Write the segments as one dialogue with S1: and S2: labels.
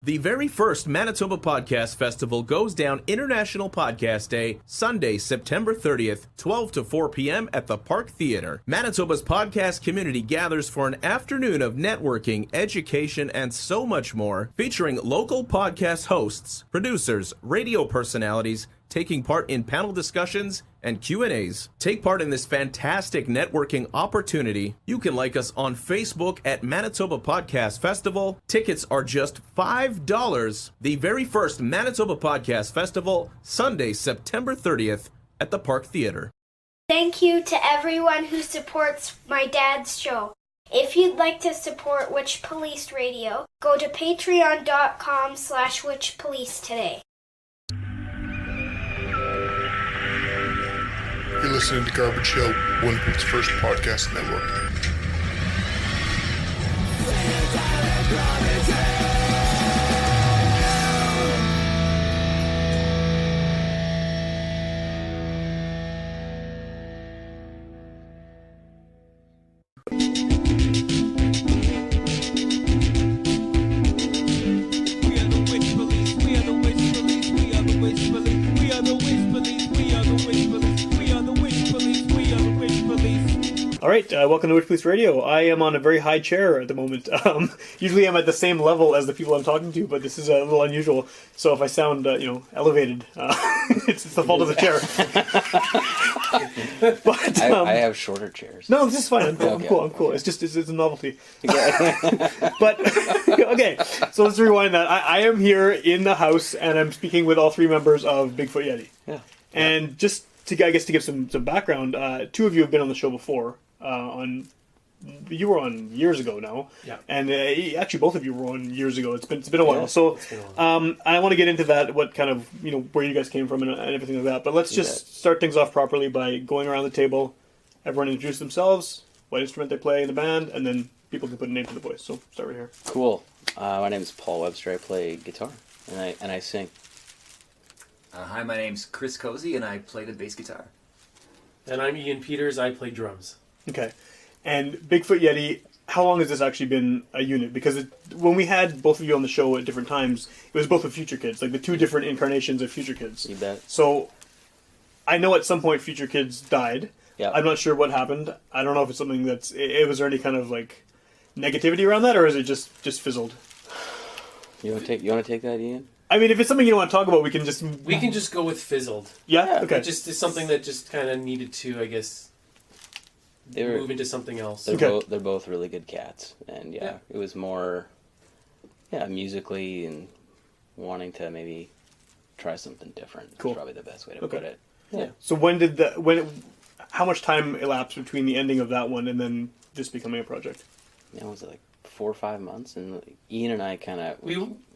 S1: The very first Manitoba Podcast Festival goes down International Podcast Day, Sunday, September 30th, 12 to 4 p.m. at the Park Theatre. Manitoba's podcast community gathers for an afternoon of networking, education, and so much more, featuring local podcast hosts, producers, radio personalities, taking part in panel discussions and Q&As. Take part in this fantastic networking opportunity. You can like us on Facebook at Manitoba Podcast Festival. Tickets are just $5. The very first Manitoba Podcast Festival, Sunday, September 30th at the Park Theatre.
S2: Thank you to everyone who supports my dad's show. If you'd like to support Witchpolice Radio, go to patreon.com/witchpolice today.
S3: You're listening to Garbage Hill, Winnipeg's first podcast network.
S4: All right, welcome to Witchpolice Radio. I am on a very high chair at the moment. Usually I'm at the same level as the people I'm talking to, but this is a little unusual. So if I sound, elevated, it's the fault of the chair. But
S5: I have shorter chairs.
S4: No, this is fine. I'm cool. It's just it's a novelty. But okay, so let's rewind that. I am here in the house, and I'm speaking with all three members of Bigfoot Yeti. Yeah. And just to give some background, two of you have been on the show before. You were on years ago now, yeah, and actually both of you were on years ago. It's been a while. So I want to get into that, what kind of where you guys came from and everything like that. But let's just start things off properly by going around the table. Everyone introduce themselves, what instrument they play in the band, and then people can put a name to the voice. So start right here.
S5: Cool. My name is Paul Webster. I play guitar and I sing.
S6: Hi, my name's Chris Cozy, and I play the bass guitar.
S7: And I'm Ian Peters. I play drums.
S4: Okay. And Bigfoot Yeti, how long has this actually been a unit? Because when we had both of you on the show at different times, it was both with Futurekids, like the two different incarnations of Futurekids.
S5: You bet.
S4: So I know at some point Futurekids died. Yeah. I'm not sure what happened. I don't know if it's something was there any kind of like negativity around that, or is it just fizzled?
S5: You want to take that, Ian?
S4: I mean, if it's something you don't want to talk about, we can just
S7: go with fizzled.
S4: Yeah. Okay.
S7: It just is something that just kind of needed to, I guess, move into something else.
S5: They're both really good cats, and it was more, musically and wanting to maybe try something different. Cool. Is probably the best way to put it. Yeah.
S4: So how much time elapsed between the ending of that one and then this becoming a project?
S5: Was it like 4 or 5 months? And Ian and I kind of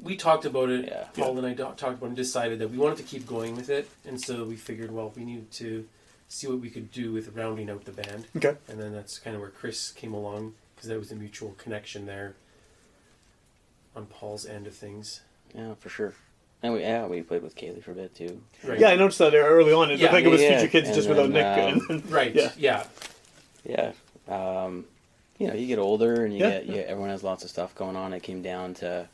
S7: we talked about it. Yeah. Paul and I talked about it and decided that we wanted to keep going with it, and so we figured, we needed to see what we could do with rounding out the band. Okay. And then that's kind of where Chris came along, because there was a mutual connection there on Paul's end of things.
S5: Yeah, for sure. And we played with Kaylee for a bit too.
S4: Right. Yeah, I noticed that early on. It looked like it was Futurekids just without Nick.
S7: Right. Yeah.
S5: You get older and everyone has lots of stuff going on. It came down to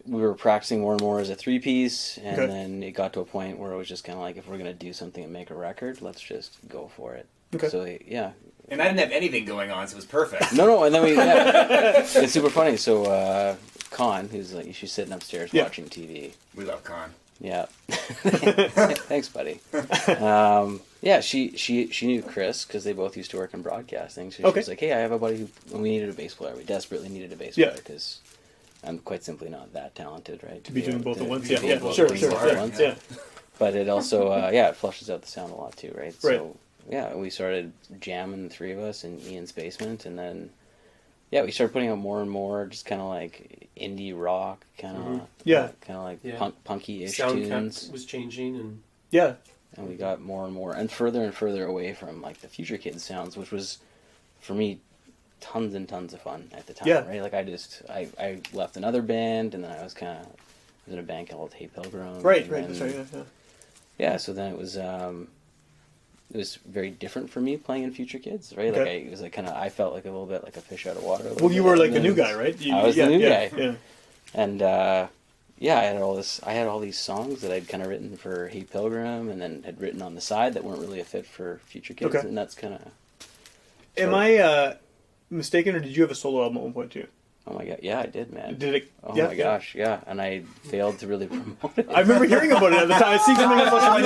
S5: we were practicing more and more as a 3-piece, and then it got to a point where it was just kind of like, if we're going to do something and make a record, let's just go for it. Okay. So
S6: and I didn't have anything going on, so it was perfect.
S5: No, and then it's super funny. So Con, who's like, she's sitting upstairs watching TV.
S6: We love Con.
S5: Yeah. Thanks, buddy. She knew Chris because they both used to work in broadcasting. So she was like, hey, I have a buddy we needed a bass player. We desperately needed a bass player because I'm quite simply not that talented, right?
S4: To be doing both at once.
S5: Sure. Yeah. But it also, it flushes out the sound a lot too, right? So, we started jamming, the three of us, in Ian's basement, and then, we started putting out more and more, just kind of like indie rock, kind of like punky-ish tunes.
S7: Sound was changing, and
S5: and we got more and further away from like the Futurekids sounds, which was, for me, tons and tons of fun at the time, right? Like I left another band, and then I was in a band called Hey Pilgrim.
S4: Right.
S5: So then it was very different for me playing in Futurekids, right? Like I felt like a little bit like a fish out of water.
S4: Well, you were like the new guy, right?
S5: I was the new guy. Yeah. And I had all these songs that I'd kind of written for Hey Pilgrim, and then had written on the side that weren't really a fit for Futurekids, and that's kind of.
S4: Am I mistaken, or did you have a solo album at one point too?
S5: Oh my god, yeah, I did, man.
S4: Did it?
S5: Oh my gosh, yeah, and I failed to really promote it.
S4: I remember hearing about it at the time. I see something on social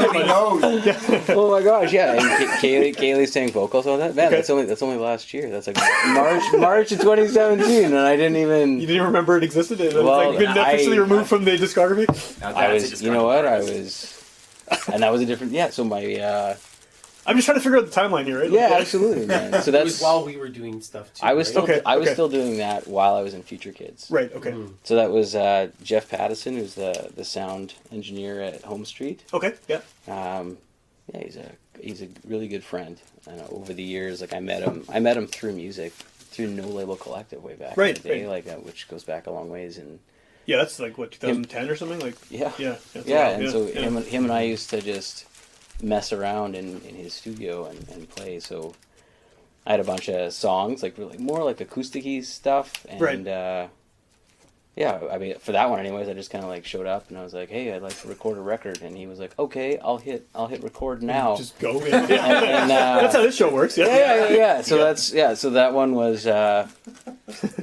S4: media.
S5: Oh my gosh, yeah, and Kaylee sang vocals on that. Man, that's only last year. That's like March of 2017, and I didn't even.
S4: You didn't remember it existed. It's been officially removed from the discography.
S5: I was, you know what? I was, and that was a different. Yeah, so my.
S4: I'm just trying to figure out the timeline here, right?
S5: Yeah, absolutely, man. So that's
S7: while we were doing stuff too.
S5: I was still
S7: right?
S5: was still doing that while I was in Futurekids.
S4: Right. Okay.
S5: So that was Jeff Pattison, who's the sound engineer at Home Street.
S4: Okay. Yeah.
S5: He's a really good friend. And over the years, like I met him through music, through No Label Collective way back in the day, which goes back a long ways. And
S4: yeah, that's like what 2010 or something. Like
S5: yeah.
S4: And
S5: so him and I used to just mess around in his studio and play. So I had a bunch of songs, like really more like acoustic-y stuff, and I mean for that one anyways, I just kind of like showed up and I was like, hey, I'd like to record a record, and he was like, okay, I'll hit record now.
S4: Just go. And that's how this show works.
S5: Yeah. So so that one was it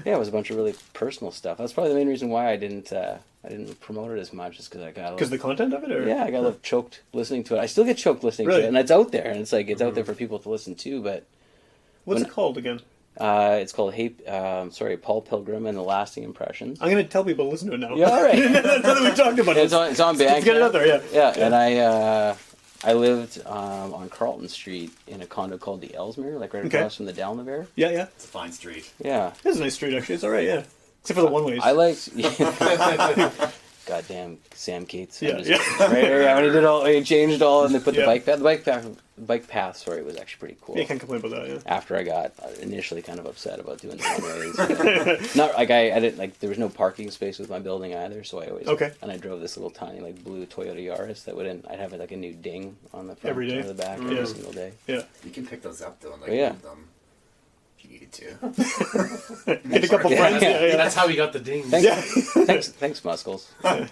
S5: was a bunch of really personal stuff. That's probably the main reason why I didn't promote it as much, is because I got
S4: the content of it, or
S5: I got a little choked listening to it. I still get choked listening to it, and it's out there, and it's out there for people to listen to. But
S4: what's it called again?
S5: It's called Paul Pilgrim and the Lasting Impressions.
S4: I'm going to tell people to listen to it now.
S5: Yeah, all right.
S4: Now that we talked about it,
S5: it's on Bandcamp.
S4: Let's get it out there,
S5: yeah. And I lived on Carlton Street in a condo called the Ellesmere, like right across from the Delaware.
S4: Yeah.
S6: It's a fine street.
S5: Yeah,
S4: it's a nice street actually. It's all right. Yeah. Except for the one ways.
S5: I liked. Goddamn Sam Cates.
S4: Yeah.
S5: When he changed all, and they put the bike path. Sorry, was actually pretty cool.
S4: Yeah, you can't complain about that. Yeah.
S5: After I got initially kind of upset about doing the one ways. Not like I didn't like. There was no parking space with my building either, so I always and I drove this little tiny like blue Toyota Yaris that I'd have like a new ding on the front
S4: every day,
S5: or the back every single day.
S4: Yeah,
S6: you can pick those up though, and move them. Needed to.
S4: Get a couple friends.
S7: Yeah, that's how we got the dings.
S5: Thanks, Muscles.
S4: Okay,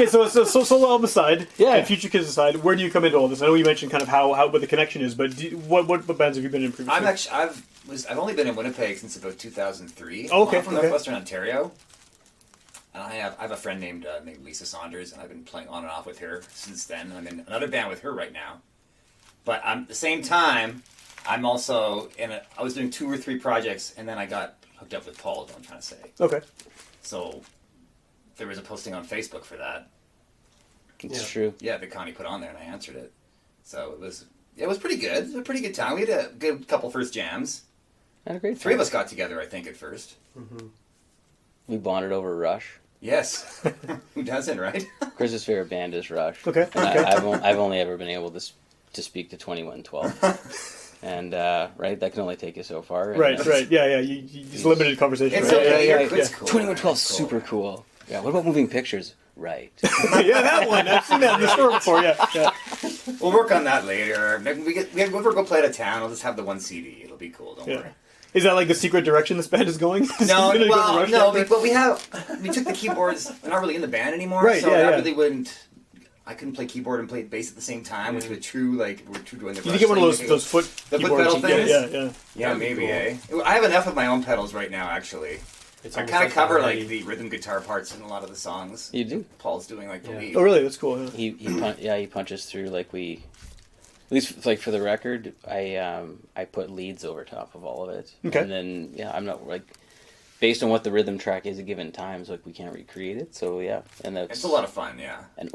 S4: so solo album aside, and Futurekids aside, where do you come into all this? I know you mentioned kind of how what the connection is, but what bands have you been in previously?
S6: I've only been in Winnipeg since about 2003.
S4: Oh, okay.
S6: I'm from Northwestern Ontario, and I have a friend named Lisa Saunders, and I've been playing on and off with her since then. And I'm in another band with her right now, but at the same time, I'm also I was doing 2 or 3 projects, and then I got hooked up with Paul, is what I'm trying to say.
S4: Okay.
S6: So there was a posting on Facebook for that.
S5: It's true.
S6: Yeah, that Connie put on there, and I answered it. So it was pretty good. It was a pretty good time. We had a good couple first jams.
S5: Had a great time.
S6: 3 of us got together, I think, at first.
S5: Mm-hmm. We bonded over Rush.
S6: Yes. Who doesn't, right?
S5: Chris's favorite band is Rush.
S4: Okay.
S5: I've only ever been able to speak to 2112. And that can only take you so far.
S4: Right. Yeah. It's limited conversation.
S6: It's
S4: right?
S6: okay.
S5: Yeah. Cool. 2112 is super cool. Yeah. What about moving pictures? Right.
S4: Yeah, that one. I've seen that in the store before. Yeah.
S6: We'll work on that later. If we ever go play out of town, I'll just have the one CD. It'll be cool. Don't worry.
S4: Is that like the secret direction this band is going?
S6: No, but we took the keyboards. We're not really in the band anymore,
S4: right?
S6: So I really wouldn't. I couldn't play keyboard and play bass at the same time, which was true. Like we're true doing the.
S4: You get one of those foot
S6: pedal things. Yeah,
S4: maybe.
S6: Cool. I have enough of my own pedals right now, actually. I kind of cover like the rhythm guitar parts in a lot of the songs.
S5: You do.
S6: Paul's doing like the lead.
S4: Oh, really? That's cool.
S5: Yeah. He punches through like we. At least like for the record, I put leads over top of all of it.
S4: Okay.
S5: And then I'm not like. Based on what the rhythm track is at given times, like we can't recreate it. So
S6: it's a lot of fun. Yeah.
S5: And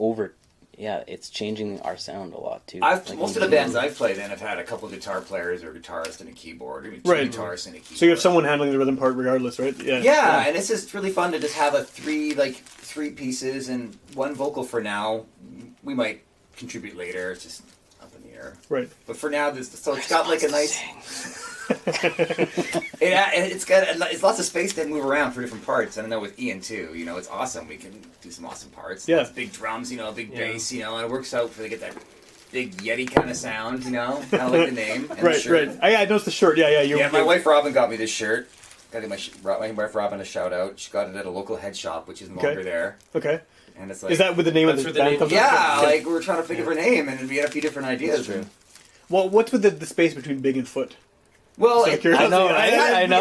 S5: it's changing our sound a lot too.
S6: Most of the bands I've played in have had a couple guitar players or guitarist and a keyboard, or 2 guitarists and a keyboard.
S4: So you have someone handling the rhythm part regardless, right?
S6: Yeah, and it's just really fun to just have 3 pieces and 1 vocal for now. We might contribute later. It's just up in the air.
S4: Right.
S6: But for now, it's got like a nice. It's lots of space to move around for different parts. And I know with Ian too, it's awesome. We can do some awesome parts.
S4: Yeah.
S6: Lots of big drums, big bass, and it works out to get that big Yeti kind of sound, kind of like the name. And
S4: right. I noticed the shirt. Yeah.
S6: My wife Robin got me this shirt Gotta give my wife Robin a shout out. She got it at a local head shop, which is no longer there.
S4: Okay.
S6: And it's like,
S4: is that with the name of the band?
S6: Yeah, like we were trying to think of her name, and we had a few different ideas.
S4: Well, what's with the space between big and foot?
S6: Well,
S5: I know.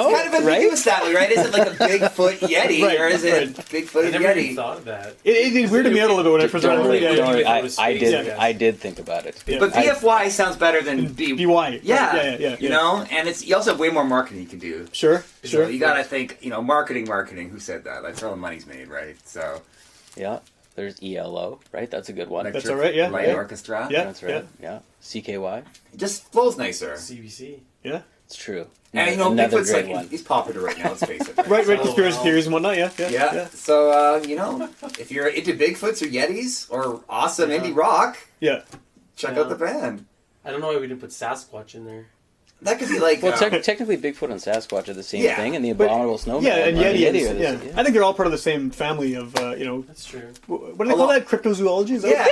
S6: It's kind of ambiguous that way, right? Is it like a Bigfoot Yeti, or is it Bigfoot and Yeti?
S7: I never thought of that.
S4: It weirded me out a little bit when I first read
S5: it. I did think about it.
S6: Yeah. But BFY sounds better than
S4: BY.
S6: Yeah. You know, and you also have way more marketing you can do.
S4: Sure.
S6: So you gotta think, marketing. Who said that? That's where all the money's made, right? So.
S5: Yeah. There's ELO, right? That's a good one.
S4: That's all right, yeah.
S6: Light Orchestra.
S5: Yeah. That's right. Yeah. CKY.
S6: It just flows nicer.
S7: CBC.
S4: Yeah.
S5: It's true.
S6: And Bigfoot's like, he's popular right now, let's face it.
S4: Right, conspiracy theories and whatnot, yeah.
S6: So, if you're into Bigfoots or Yetis or awesome indie rock, check out the band.
S7: I don't know why we didn't put Sasquatch in there.
S6: That could be like...
S5: Well, technically Bigfoot and Sasquatch are the same thing, and the Abominable Snowman.
S4: Yeah, and Yeti I think they're all part of the same family of,
S7: That's true.
S4: What do they call that? Cryptozoology? Is
S6: yeah.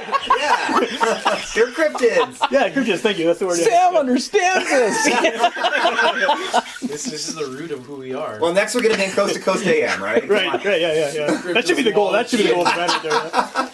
S6: They're cryptids.
S4: Yeah, cryptids, thank you. That's the word.
S5: Sam understands this!
S7: This is the root of who we are.
S6: Well, next we're going to name Coast to Coast AM, right?
S4: Right, yeah. That should be the goal. That should be the goal of the band right there.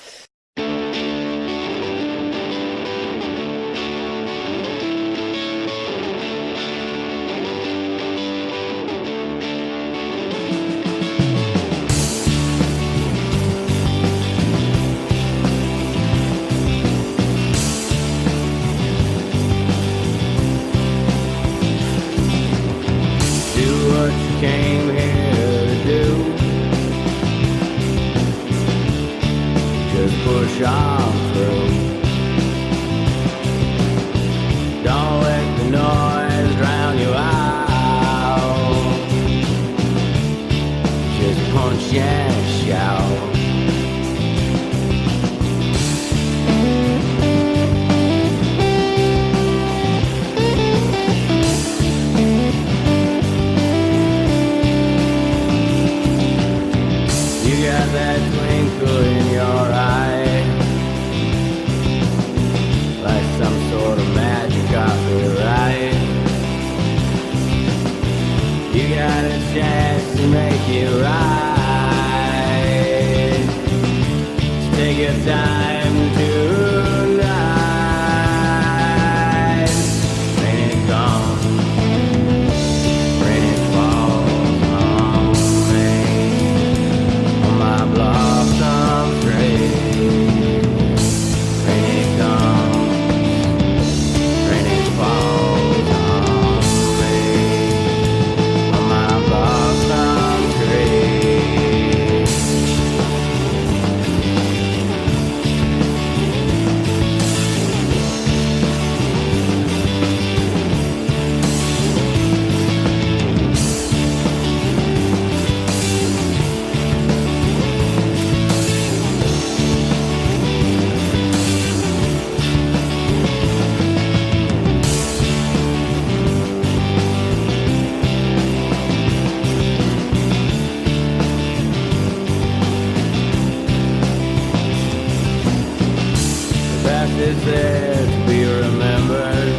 S8: is there to be remembered.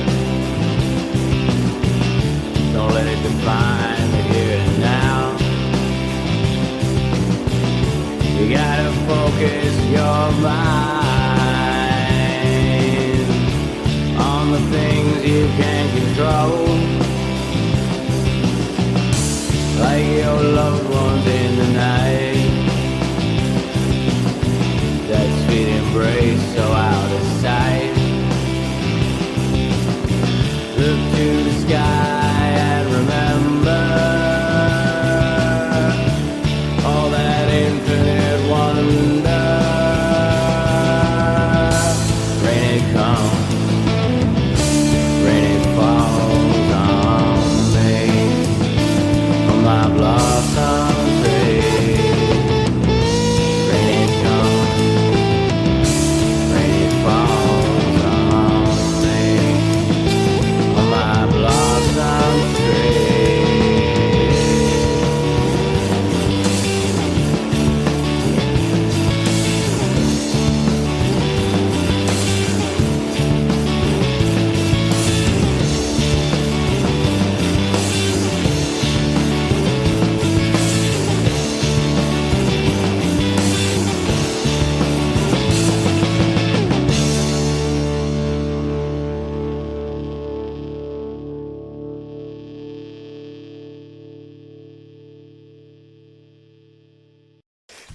S8: Don't let it define the here and now. You gotta focus your mind on the things you can control, like your loved ones in the night. That sweet embrace so out of sight. Look to the sky and remember all that infinite wonder. Rain it comes, rain it falls on me, on my blossom tree.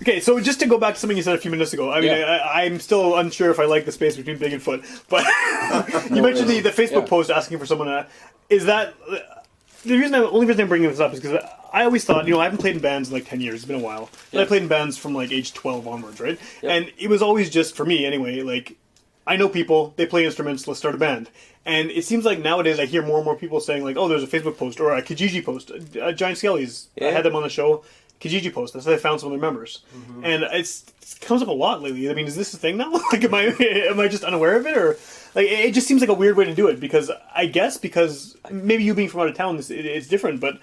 S4: Okay, so just to go back to something you said a few minutes ago, I mean, I'm still unsure if I like the space between big and foot, but you mentioned the Facebook post asking for someone. Is that the only reason I'm bringing this up is because I always thought, I haven't played in bands in like 10 years. It's been a while. And I played in bands from like age 12 onwards, right? Yep. And it was always just, for me anyway, like, I know people, they play instruments, let's start a band. And it seems like nowadays I hear more and more people saying like, oh, there's a Facebook post or a Kijiji post. Giant Skellies, I had them on the show. Kijiji post. That's how I found some of their members. Mm-hmm. And it comes up a lot lately. I mean, is this a thing now? Like, am I just unaware of it? Or, like, it just seems like a weird way to do it because maybe you being from out of town, it's different, but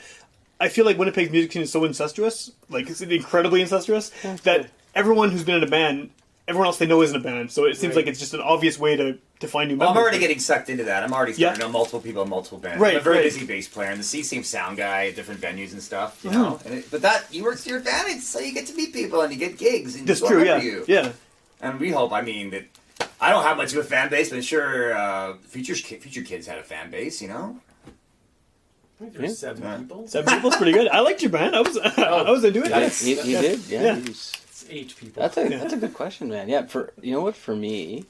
S4: I feel like Winnipeg's music scene is so incestuous, like, it's incredibly incestuous, that everyone who's been in a band, everyone else they know is in a band, so it seems like it's just an obvious way to find new members.
S6: I'm already getting sucked into that. I'm already starting to know multiple people in multiple bands.
S4: Right,
S6: I'm a very busy bass player, and the same sound guy at different venues and stuff, you know? But that, you work to your advantage, so you get to meet people, and you get gigs, and
S4: that's true,
S6: you.
S4: Yeah.
S6: And we hope, that I don't have much of a fan base, but sure, Futurekids had a fan base, you know?
S7: I think there's 7 people.
S4: 7 people's pretty good. I liked your band. I was into it.
S5: He did, yeah.
S7: It's 8 people.
S5: That's a good question, man. Yeah, for me,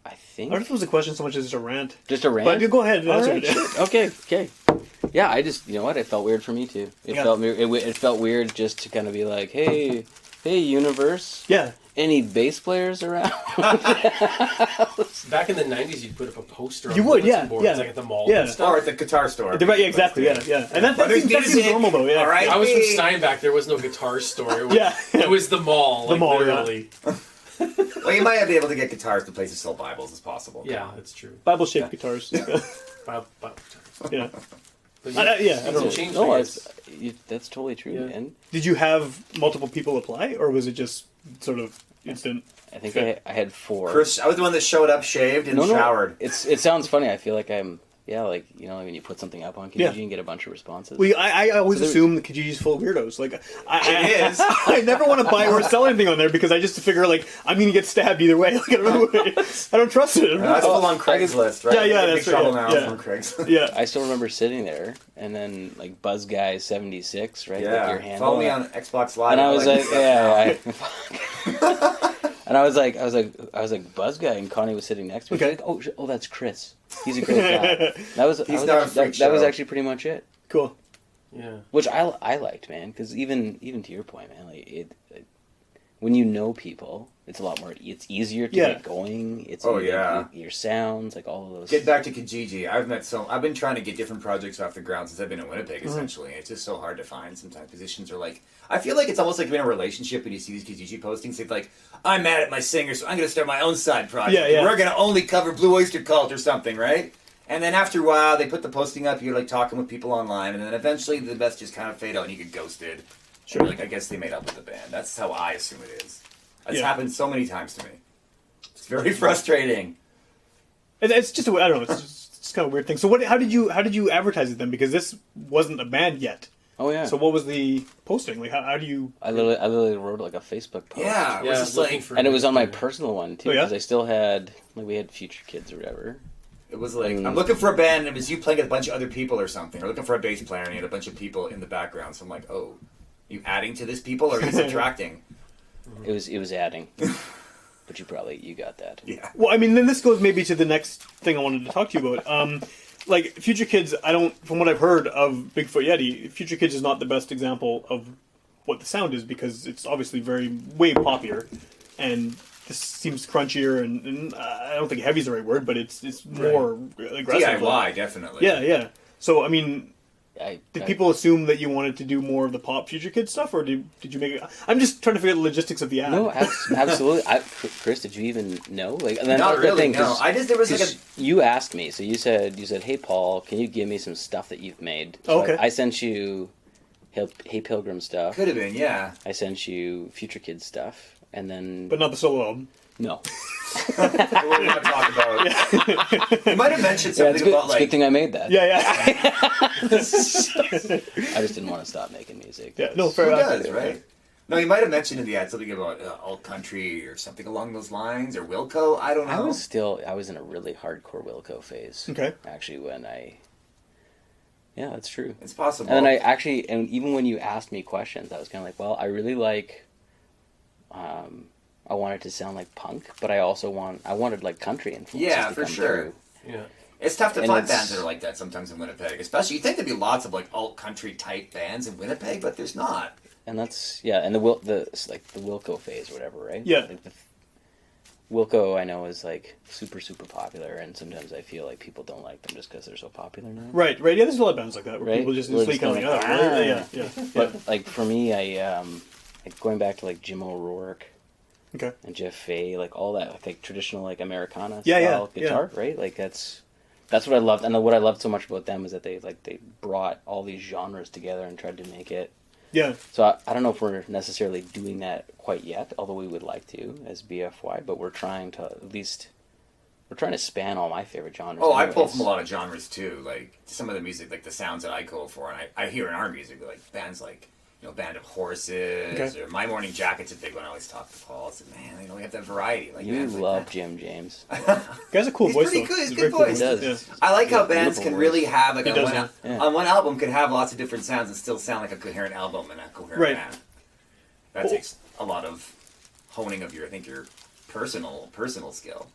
S5: I think.
S4: I don't know if it was a question so much as just a rant.
S5: Just a rant?
S4: But go ahead and answer
S5: it. Okay. Yeah, I just, it felt weird for me too. It felt weird just to kind of be like, hey, universe.
S4: Yeah.
S5: Any bass players around?
S7: Back in the 90s, you'd put up a poster on boards, like at the mall and stuff.
S6: Or at the guitar store.
S4: Exactly, yeah. And that seems normal, though, yeah.
S6: All right,
S7: I was from Steinbach. There was no guitar store. It was the mall. The mall, literally.
S6: Well, you might be able to get guitars to places sell Bibles as possible.
S7: Yeah, that's true.
S4: Bible-shaped guitars.
S7: Bible guitars.
S4: Yeah.
S7: I don't know.
S5: That's totally true, man.
S4: Did you have multiple people apply, or was it just sort of instant?
S5: I think I had 4.
S6: Chris, I was the one that showed up, shaved, and showered.
S5: It sounds funny. I feel like I'm, when you put something up on Kijiji and get a bunch of responses.
S4: Well, I always assume that Kijiji's full of weirdos. Like, it is. I never want to buy or sell anything on there because I just figure, like, I'm going to get stabbed either way. Like, I don't trust it.
S6: That's full on Craigslist, right?
S4: Yeah, that's
S6: right.
S4: From
S6: Craigslist.
S4: Yeah.
S5: I still remember sitting there, and then, like, Buzz Guy 76, right?
S6: Yeah.
S5: Like your handle.
S6: Follow me on Xbox Live.
S5: And I was and I was like, Buzz Guy, and Connie was sitting next to me.
S4: Okay.
S5: Like, oh, that's Chris. He's a great guy. That was actually pretty much it.
S4: Cool.
S7: Yeah.
S5: Which I liked, man, because even to your point, man, like when you know people, it's a lot more. It's easier to get going. It's your sounds, like all of those.
S6: Get back to Kijiji. I've been trying to get different projects off the ground since I've been in Winnipeg. Essentially, it's just so hard to find. Sometimes positions are like. I feel like it's almost like being in a relationship when you see these Kijiji postings. It's like, I'm mad at my singer, so I'm going to start my own side project.
S4: Yeah.
S6: We're going to only cover Blue Oyster Cult or something, right? And then after a while, they put the posting up. You're like talking with people online, and then eventually the best just kind of fade out, and you get ghosted. Sure. Like I guess they made up with the band. That's how I assume it is. It's happened so many times to me. It's very frustrating.
S4: It's just I don't know. It's just kind of a weird thing. So how did you advertise it then? Because this wasn't a band yet.
S5: Oh yeah.
S4: So what was the posting? Like how do you?
S5: I literally wrote like a Facebook post.
S6: Yeah, it was just like,
S5: and it was on my personal one too because I still had we had Futurekids or whatever.
S6: It was like I'm looking for a band, and it was you playing with a bunch of other people or something. Or looking for a bass player, and you had a bunch of people in the background. So I'm like, oh, you adding to this people or are you subtracting?
S5: It was adding. But you got that.
S6: Yeah.
S4: Well, I mean, then this goes maybe to the next thing I wanted to talk to you about. Like Futurekids, from what I've heard of Bigfoot Yeti, Futurekids is not the best example of what the sound is because it's obviously way poppier, and this seems crunchier and I don't think heavy is the right word, but it's more aggressive.
S6: DIY, definitely.
S4: Yeah. So I mean. Did people assume that you wanted to do more of the pop Futurekids stuff, or did you make it? I'm just trying to figure out the logistics of the ad.
S5: No, absolutely. Chris, did you even know? Like, and then
S6: not really.
S5: Thing,
S6: no, there was like
S5: you asked me. So you said, hey Paul, can you give me some stuff that you've made? So
S4: okay.
S5: I sent you Hey Pilgrim stuff.
S6: Could have been, yeah.
S5: I sent you Futurekids stuff, and then
S4: but not the solo album.
S5: No.
S6: We're going to talk about. You might have mentioned something about
S5: It's a good thing I made that.
S4: Yeah.
S5: I just didn't want to stop making music.
S4: Yeah, no, fair
S6: enough.
S4: Who
S6: does, right? No, you might have mentioned in the ad something about alt country or something along those lines, or Wilco. I don't know.
S5: I was in a really hardcore Wilco phase.
S4: Okay.
S5: Actually, when Yeah, that's true.
S6: It's possible.
S5: And then and even when you asked me questions, I was kind of like, well, I really like, I wanted to sound like punk, but I wanted like country influences to
S6: for
S5: come
S6: sure.
S5: through.
S6: Yeah. It's tough to find bands that are like that sometimes in Winnipeg. Especially, you think there'd be lots of like alt country type bands in Winnipeg, but there's not.
S5: And that's and the Wilco phase or whatever, right?
S4: Yeah.
S5: Like Wilco, I know, is like super popular, and sometimes I feel like people don't like them just because they're so popular now.
S4: Right. Yeah, there's a lot of bands like that where people just instantly kind of like, yeah.
S5: But like for me, I like going back to like Jim O'Rourke.
S4: Okay.
S5: And Jeff Fay, like all that, like traditional like Americana
S4: style
S5: guitar, right? Like that's what I loved, and what I loved so much about them is that they brought all these genres together and tried to make it.
S4: Yeah.
S5: So I don't know if we're necessarily doing that quite yet, although we would like to as BFY, but we're trying to span all my favorite genres.
S6: Oh, I pull from a lot of genres too. Like some of the music, like the sounds that I go for, and I hear in our music, like bands like. Band of Horses, or My Morning Jacket's a big one. I always talk to Paul. I said, man, we have that variety. Like
S5: you love
S6: like
S5: Jim James.
S4: Guy's a cool voice.
S6: He's pretty good. He's a good voice.
S5: He does.
S6: I like how bands can really have like
S4: on
S6: one album can have lots of different sounds and still sound like a coherent album and a coherent band. That takes a lot of honing of your personal skill.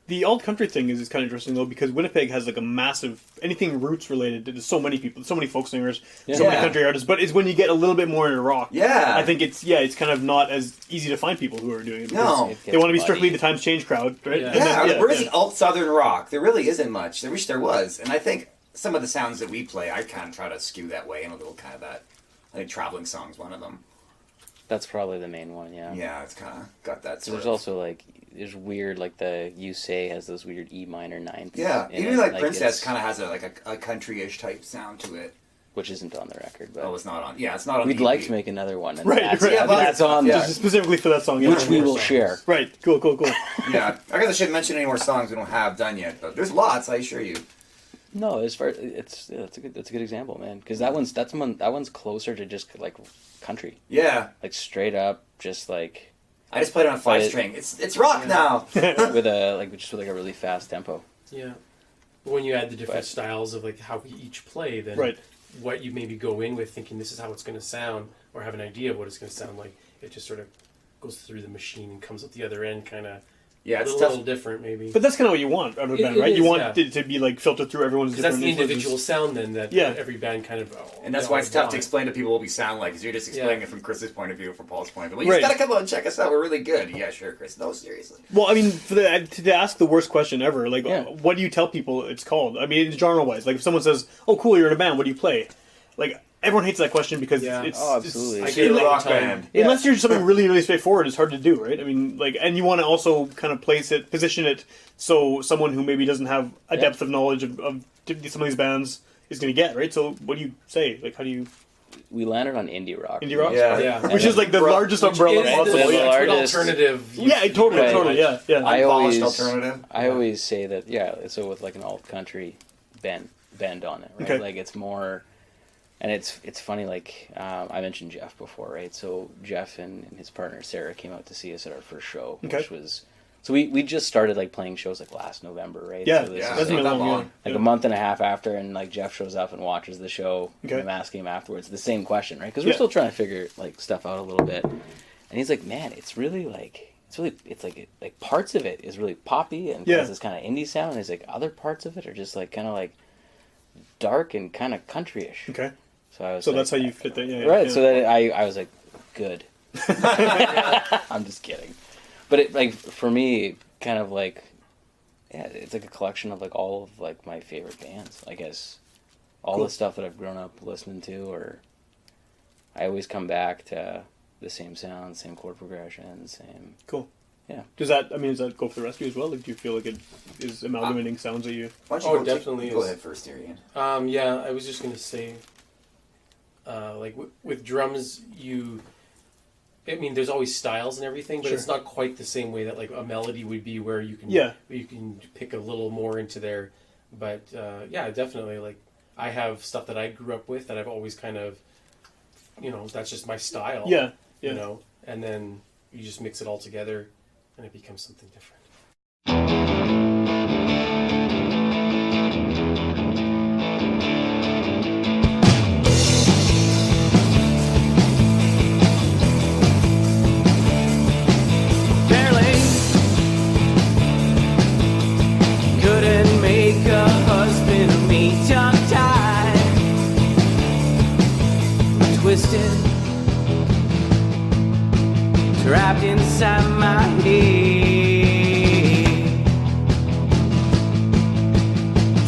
S4: The alt country thing is kind of interesting though, because Winnipeg has like a massive anything roots related. There's so many people, so many folk singers, so many country artists. But it's when you get a little bit more into rock.
S6: Yeah,
S4: I think it's kind of not as easy to find people who are doing it.
S6: No,
S4: they want to be strictly the Times Change crowd, right?
S6: Yeah, where's the alt southern rock? There really isn't much. I wish there was, and I think some of the sounds that we play, I kind of try to skew that way, and a little kind of that. I think Traveling Song's one of them.
S5: That's probably the main one, yeah.
S6: Yeah, it's kind of got that.
S5: There's also like there's weird like the You Say has those weird E minor ninths.
S6: Yeah, even like Princess kind of has a country-ish type sound to it,
S5: which isn't on the record. But
S6: it's not on. Yeah, it's not on.
S5: We'd like to make another one, and
S4: that's
S5: on
S4: just specifically for that song,
S5: which we will share.
S4: Right, cool.
S6: Yeah, I guess I shouldn't mention any more songs we don't have done yet, but there's lots, I assure you.
S5: No, as far that's a good example, man, because that one's closer to just like country.
S6: Yeah,
S5: like straight up, just like.
S6: I just played on a 5-string. It's rock now.
S5: with a really fast tempo.
S7: Yeah. But when you add the different styles of like how we each play, then what you maybe go in with thinking this is how it's going to sound, or have an idea of what it's going to sound like, it just sort of goes through the machine and comes out the other end kind of. Yeah, it's a little different, maybe.
S4: But that's kind of what you want out of a band, right? You want it to be like filtered through everyone's different.
S7: That's the individual sound, then that every band kind of.
S6: And that's why it's tough to explain to people what we sound like, because you're just explaining it from Chris's point of view, from Paul's point of view. Well, you just gotta come out and check us out. We're really good. Yeah, sure, Chris. No, seriously.
S4: Well, I mean, to ask the worst question ever, like, what do you tell people it's called? I mean, genre-wise, like if someone says, "Oh, cool, you're in a band. What do you play?" Like. Everyone hates that question because it's
S5: absolutely.
S4: It's a rock band. Unless you're something really, really straightforward, it's hard to do, right? I mean, like, and you want to also kind of position it so someone who maybe doesn't have a depth of knowledge of some of these bands is going to get, right? So, what do you say? Like, how do you?
S5: We landed on indie rock.
S4: Indie rock, yeah. Which is like the largest umbrella possible.
S7: The largest alternative.
S4: Yeah, totally. Yeah.
S5: I always say that. So with like an alt country bend on it, right? Okay. Like it's more. And it's funny, like, I mentioned Jeff before, right? So Jeff and his partner Sarah came out to see us at our first show, which was... So we just started, like, playing shows, like, last November, right?
S4: Yeah,
S5: so
S4: that's not that long.
S5: Like, a month and a half after, and, like, Jeff shows up and watches the show, and I'm asking him afterwards the same question, right? Because we're still trying to figure, like, stuff out a little bit. And he's like, man, it's really, like... It's like parts of it is really poppy and has this kind of indie sound, and he's like, other parts of it are just, like, kind of, like, dark and kind of country-ish.
S4: Okay.
S5: So
S4: that's how you fit that,
S5: right? Yeah. So that I was like, good. I'm just kidding, but it like for me, kind of like, it's like a collection of like all of like my favorite bands. I guess all the stuff that I've grown up listening to, or I always come back to the same sound, same chord progression, same.
S4: Cool.
S5: Yeah.
S4: Does that go for the rest of you as well? Like, do you feel like it is amalgamating sounds that you?
S7: Definitely.
S6: Go ahead first, Ian.
S7: Yeah, I was just gonna say. Like with drums, there's always styles and everything, but it's not quite the same way that like a melody would be, where you can pick a little more into there. But definitely, like I have stuff that I grew up with that I've always kind of, that's just my style.
S4: Yeah.
S7: And then you just mix it all together, and it becomes something different.
S8: trapped inside my head,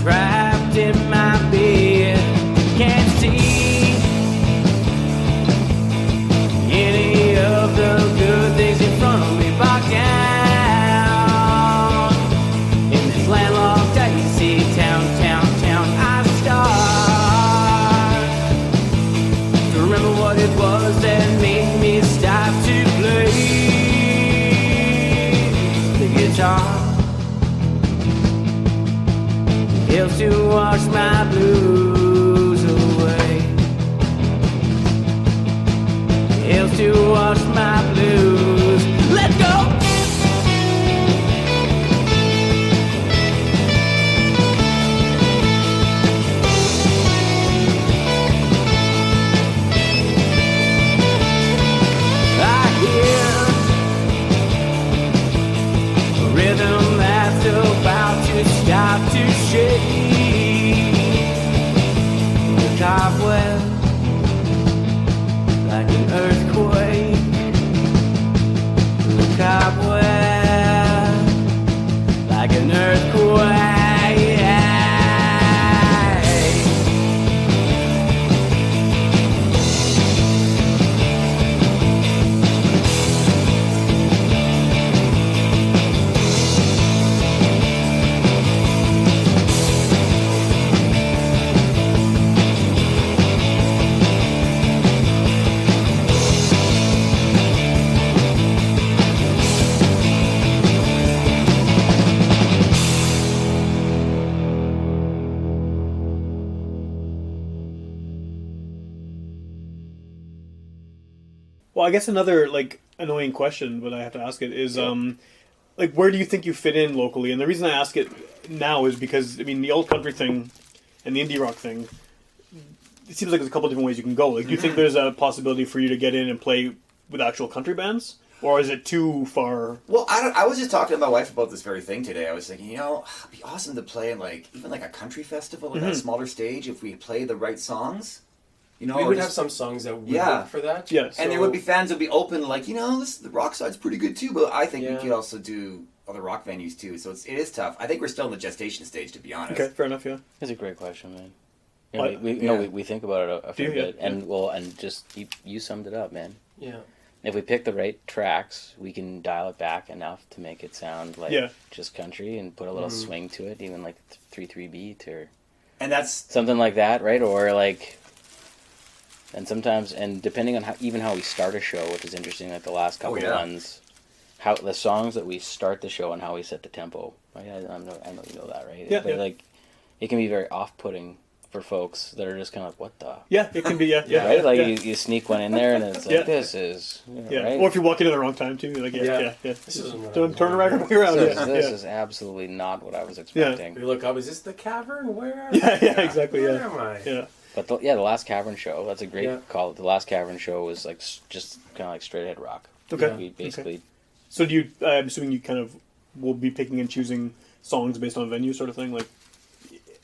S8: trapped in my bed. Can't see any of the good things in front of me. Bogged down in this landlocked icy town. I start to remember what it was that made me stop to play the guitar. It helps to wash my blues away. It helps to wash my blues. Let's go! Rhythm that's about to stop to shake. The cobweb like an earthquake. The cobweb like an earthquake.
S4: Well, I guess another like annoying question, but I have to ask it is, like, where do you think you fit in locally? And the reason I ask it now is because I mean the old country thing and the indie rock thing. It seems like there's a couple different ways you can go. Like, do you think there's a possibility for you to get in and play with actual country bands, or is it too far?
S6: Well, I was just talking to my wife about this very thing today. I was thinking, it'd be awesome to play in like even like a country festival at a smaller stage if we play the right songs.
S7: We would have some songs that would work for that.
S4: Yeah,
S6: and there would be fans that would be open, like, the rock side's pretty good too, but I think we could also do other rock venues too, so it is tough. I think we're still in the gestation stage, to be honest.
S4: Okay, fair enough, yeah.
S5: That's a great question, man. We think about it a fair bit, and just you summed it up, man.
S7: Yeah.
S5: If we pick the right tracks, we can dial it back enough to make it sound like just country and put a little swing to it, even like 3/3 beat or
S6: that's
S5: something like that, right? Or like. And sometimes, and depending on how we start a show, which is interesting, like the last couple ones, how the songs that we start the show and how we set the tempo. I know you know that, right?
S4: Yeah.
S5: But like, it can be very off-putting for folks that are just kind of like, what the?
S4: Yeah, it can be, right?
S5: Like you sneak one in there and it's like, this is, right?
S4: Or if you walk into the wrong time too, you're like, This isn't turn around.
S5: This is absolutely not what I was expecting.
S7: You look up, is this the cavern? Where?
S4: Yeah, exactly.
S7: Where am I?
S4: Yeah.
S5: But the last Cavern show, that's a great call. The last Cavern show was like just kind of like straight ahead rock.
S4: Okay.
S5: We basically.
S4: So do you? I'm assuming you kind of will be picking and choosing songs based on venue, sort of thing, like.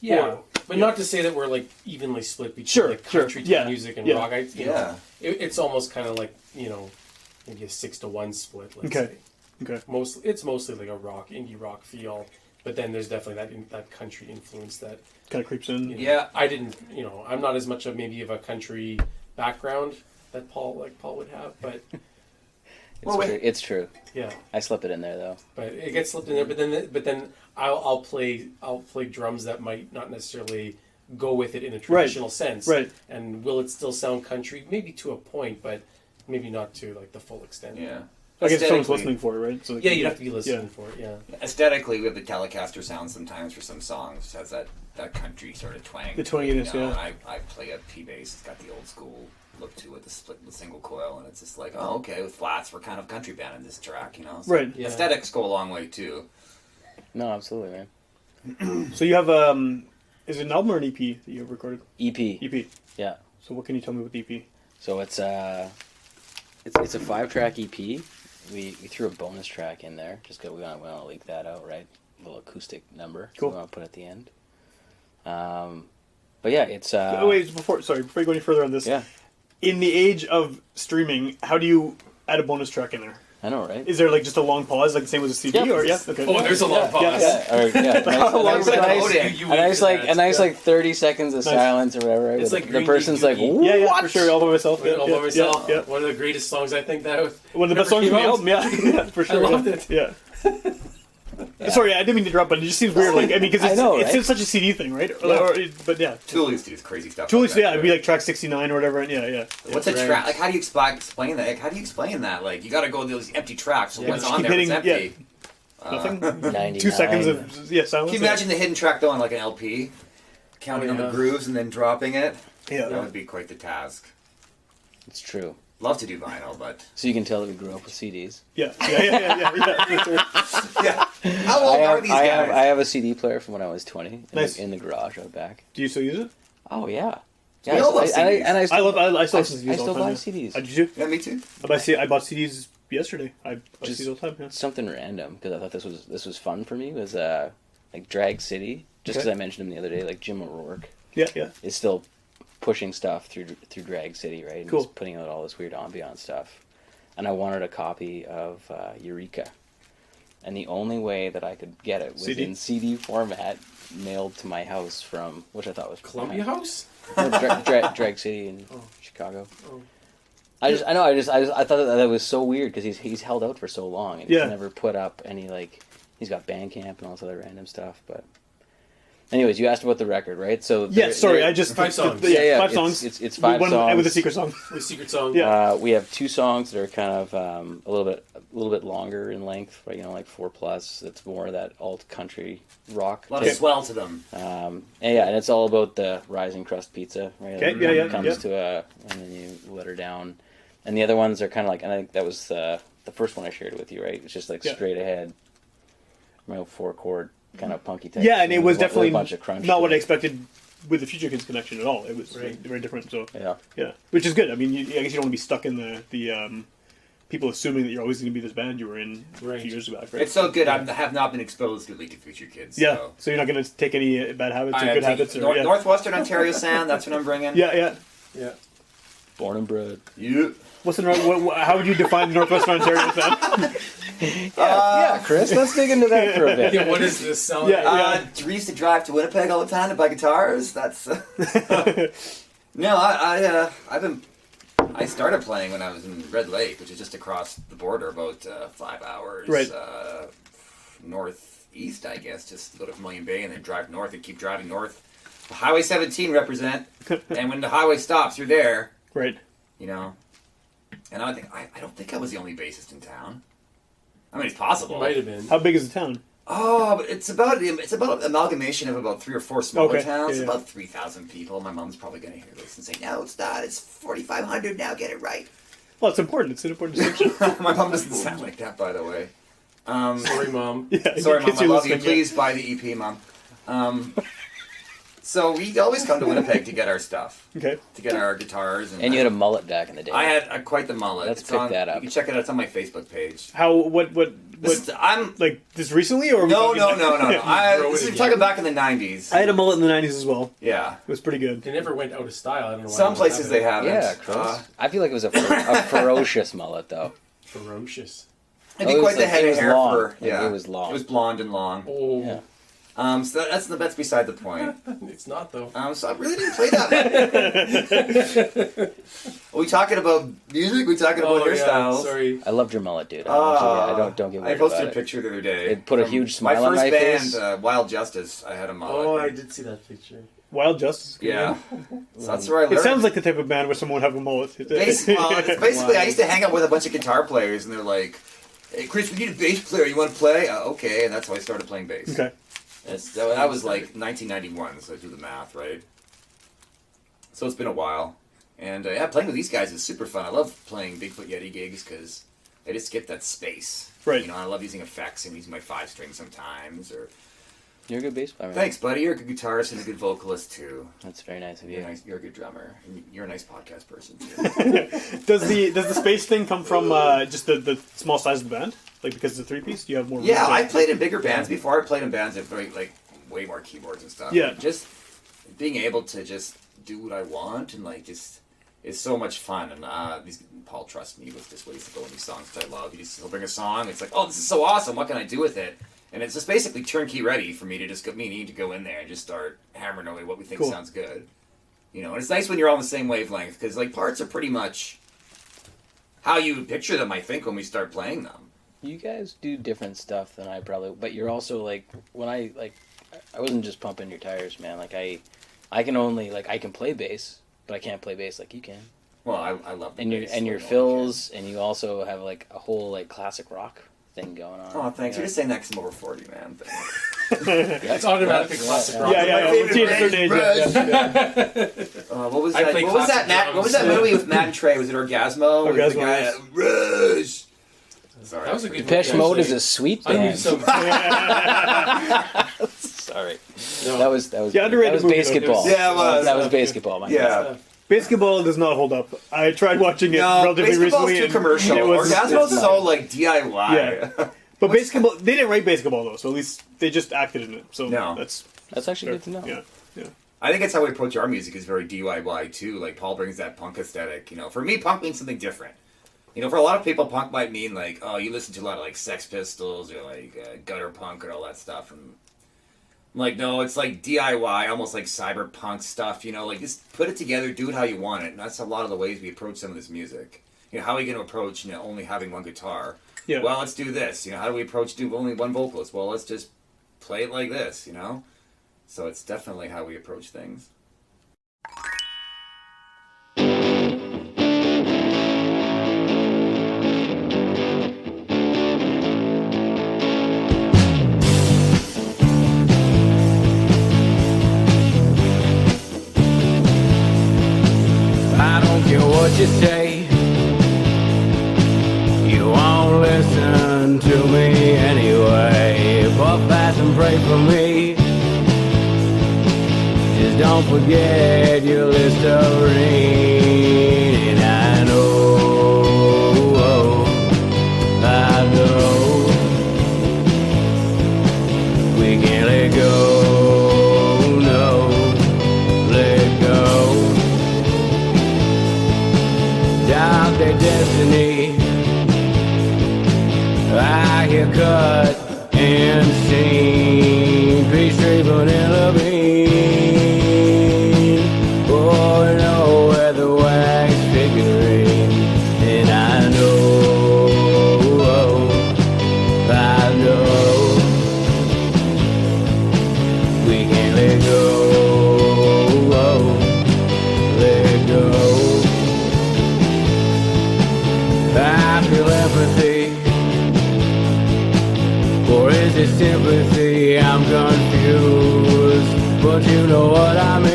S7: Yeah, but not to say that we're like evenly split between like country music and rock. It's almost kind of like maybe a 6-to-1 split. Let's say.
S4: Okay.
S7: It's mostly like a indie rock feel. But then there's definitely that country influence that
S4: kind of creeps in.
S7: I didn't, I'm not as much of maybe of a country background that Paul would have, but
S5: it's true.
S7: Yeah,
S5: I slip it in there though.
S7: But it gets slipped in there. But then I'll play drums that might not necessarily go with it in a traditional sense.
S4: Right.
S7: And will it still sound country? Maybe to a point, but maybe not to like the full extent.
S6: Yeah.
S4: I guess someone's listening for it, right? So
S7: you'd have to be listening for it,
S6: Aesthetically, we have the Telecaster sound sometimes for some songs. It has that country sort of twang.
S4: The twanginess,
S6: I play a P-bass. It's got the old school look to it, the split, the single coil, and it's just like, with flats, we're kind of country band in this track, So
S4: right.
S6: Aesthetics go a long way, too.
S5: No, absolutely, man.
S4: So you have, is it an album or an EP that you have recorded?
S5: EP.
S4: Yeah. So what can you tell me with the EP?
S5: So it's a 5-track EP. We threw a bonus track in there just because we want to leak that out, right? A little acoustic number.
S4: Cool.
S5: We want to put at the end. But yeah, it's.
S4: Before you go any further on this.
S5: Yeah.
S4: In the age of streaming, how do you add a bonus track in there?
S5: I know, right?
S4: Is there like just a long pause, like the same as a CD, or Okay.
S7: Oh, there's a long pause.
S5: A nice 30 seconds of silence or whatever. Right?
S7: It's like
S5: the person's like, what?
S4: Yeah, for sure, all by myself.
S7: All by myself. Yeah. One of the greatest songs I think that.
S4: One of the best songs on the album. Yeah, for sure.
S7: I loved it.
S4: Yeah. Sorry, I didn't mean to interrupt, but it just seems weird. Like, I mean, because it's such a CD thing, right? But yeah,
S6: Tool used to do this crazy stuff.
S4: Tool used to, it'd be like track 69 or whatever. And yeah.
S6: What's a track? Like, how do you explain that? Like, how do you explain that? Like, you got to go to those empty tracks. So what's on there? It's empty.
S4: Nothing. 2 seconds of silence.
S6: Can you imagine the hidden track though on like an LP, counting on the grooves and then dropping it? Yeah, that would be quite the task.
S5: It's true.
S6: Love to do vinyl, but
S5: so you can tell that we grew up with CDs.
S4: Yeah.
S6: How old are these guys?
S5: I have a CD player from when I was 20 in the garage out back.
S4: Do you still use it?
S5: Oh yeah.
S6: Yeah,
S5: I still
S4: buy
S5: CDs.
S4: Did you?
S6: Yeah, me too.
S4: I bought CDs yesterday. I buy CDs all the time. Yeah.
S5: Something random because I thought this was fun for me was like Drag City. Just because I mentioned him the other day, like Jim O'Rourke.
S4: Yeah.
S5: Is still pushing stuff through Drag City, right? And he's putting out all this weird ambient stuff. And I wanted a copy of Eureka. And the only way that I could get it was in CD format, mailed to my house from, which I thought was
S7: Columbia House?
S5: Drag City in Chicago. Oh. I thought that was so weird because he's held out for so long and he's never put up any, like, he's got Bandcamp and all this other random stuff, but anyways, you asked about the record, right? So
S4: I just
S7: 5 songs.
S4: 5 songs.
S5: It's 5 songs
S4: with a secret song.
S7: Yeah.
S5: We have 2 songs that are kind of a little bit longer in length, right? Like 4+. It's more that alt country rock.
S6: A lot of swell to them.
S5: And it's all about the rising crust pizza, right?
S4: Okay.
S5: Comes to and then you let her down. And the other ones are kind of like, and I think that was the first one I shared with you, right? It's just like straight ahead, 4-chord. Kind of punky type.
S4: Yeah, and it was definitely
S5: a bunch of crunch
S4: not what I expected with the Futurekids connection at all. It was very different. So yeah, which is good. I mean, I guess you don't want to be stuck in the people assuming that you're always going to be this band you were in a few years back. Right?
S6: It's so good. I have not been exposed really to Futurekids.
S4: Yeah, so you're not going to take any bad habits or good habits.
S6: Northwestern Ontario sound. That's what I'm bringing.
S4: Yeah.
S5: Born and bred.
S6: Yeah.
S4: How would you define Northwestern Ontario sound?
S5: Yeah, Chris, let's dig into that for a bit.
S7: Yeah, what is this sound?
S6: We used to drive to Winnipeg all the time to buy guitars. That's no, I started playing when I was in Red Lake, which is just across the border, about 5 hours northeast, I guess. Just go to Million Bay and then drive north and keep driving north. Highway 17 represent, and when the highway stops, you're there.
S4: Right.
S6: You know, and I don't think I was the only bassist in town. I mean, it's possible.
S7: It might have been.
S4: How big is the town?
S6: Oh, but it's about an amalgamation of about 3 or 4 smaller towns.
S4: Yeah.
S6: About 3,000 people. My mom's probably going to hear this and say, "No, it's not. It's 4,500 now. Get it right."
S4: Well, it's important. It's an important distinction.
S6: My mom doesn't sound like that, by the way.
S7: Sorry, Mom.
S6: Sorry, Mom. I love you. Please buy the EP, Mom. So we always come to Winnipeg to get our stuff.
S4: Okay.
S6: To get our guitars.
S5: And you had a mullet back in the day.
S6: I had quite the mullet.
S5: Let's pick that up.
S6: You can check it out. It's on my Facebook page.
S4: I'm like this recently or
S6: no. This is talking back in the 90s.
S4: I had a mullet in the 90s as well.
S6: Yeah,
S4: it was pretty good.
S7: They never went out of style. I don't know why.
S6: Some places they haven't.
S5: Yeah, Chris. I feel like it was a ferocious mullet though.
S7: Ferocious.
S6: It'd be quite the head of hair for.
S5: Yeah, it was long.
S6: It was blonde and long.
S7: Oh.
S5: Yeah.
S6: So that's beside the point.
S7: It's not though.
S6: So I really didn't play that much. Are we talking about music? We talking about hairstyles?
S7: Sorry.
S5: I loved your mullet, dude. I don't get worried
S6: I posted
S5: about
S6: a picture the other day.
S5: It put a huge smile on my face.
S6: My first band, Wild Justice, I had a mullet.
S7: Oh, I did see that picture.
S4: Wild Justice?
S6: Yeah. So that's where I learned.
S4: It sounds like the type of band where someone would have a mullet.
S6: Basically, I used to hang out with a bunch of guitar players, and they're like, "Hey, Chris, we need a bass player. You want to play?" Okay, and that's how I started playing bass.
S4: Okay.
S6: That was like 1991, so I do the math, right? So it's been a while. And playing with these guys is super fun. I love playing Bigfoot Yeti gigs because I just get that space.
S4: Right.
S6: You know, I love using effects and using my 5-string sometimes.
S5: You're a good bass player.
S6: Thanks, buddy. You're a good guitarist and a good vocalist, too.
S5: That's very nice of you.
S6: You're a good drummer. And you're a nice podcast person, too.
S4: Does the space thing come from just the small size of the band? Like, because it's a 3-piece? Do you have more room?
S6: Yeah, I played in bigger bands before. I played in bands that way more keyboards and stuff.
S4: Yeah.
S6: Just being able to just do what I want and, is so much fun. And Paul trusts me with just ways to go in these songs that I love. He'll bring a song. It's like, oh, this is so awesome. What can I do with it? And it's just basically turnkey ready for me to just need to go in there and just start hammering away what we think sounds good. You know, and it's nice when you're all on the same wavelength because like parts are pretty much how you would picture them. I think when we start playing them.
S5: You guys do different stuff than I probably, but you're also like when I wasn't just pumping your tires, man. Like I can only I can play bass, but I can't play bass like you can.
S6: Well, I love the
S5: bass. And your fills, and you also have like a whole like classic rock thing going on.
S6: Oh, thanks. You're just saying that because I'm over 40, man.
S7: That's automatically classic rock.
S4: Yeah.
S6: What was that? What was that, Matt? What was that movie with Matt and Trey? Was it Orgasmo?
S4: Orgasmo.
S6: The guy Rush.
S7: Sorry. That was a good
S5: Depeche Mode is a sweet band.
S7: Sorry.
S5: No. That was
S4: underrated
S5: basketball.
S6: Yeah, it was.
S5: That was basketball.
S4: Basketball does not hold up. I tried watching it relatively recently.
S6: Too commercial. Orgasmo's so like DIY.
S4: Yeah. But basketball, they didn't write basketball though, so at least they just acted in it. So that's
S5: actually good to know.
S4: Yeah.
S6: I think that's how we approach our music is very DIY too. Like Paul brings that punk aesthetic. You know, for me, punk means something different. You know, for a lot of people, punk might mean like, oh, you listen to a lot of like Sex Pistols or like gutter punk and all that stuff. And I'm like, no, it's like DIY, almost like cyberpunk stuff. You know, like just put it together, do it how you want it. And that's a lot of the ways we approach some of this music. You know, how are we going to approach only having one guitar?
S4: Yeah.
S6: Well, let's do this. You know, how do we approach do only one vocalist? Well, let's just play it like this. You know, so it's definitely how we approach things.
S8: What you say, you won't listen to me anyway. Puff fast and pray for me. Just don't forget your Listerine. And I know we can't let go. No, let go. Doubt their destiny. I hear cut and seen peach tree vanilla bean. Oh, I know where the wax figurine. And I know we can't let go. Let go. I feel empathy, or is it sympathy? I'm confused, but you know what I mean.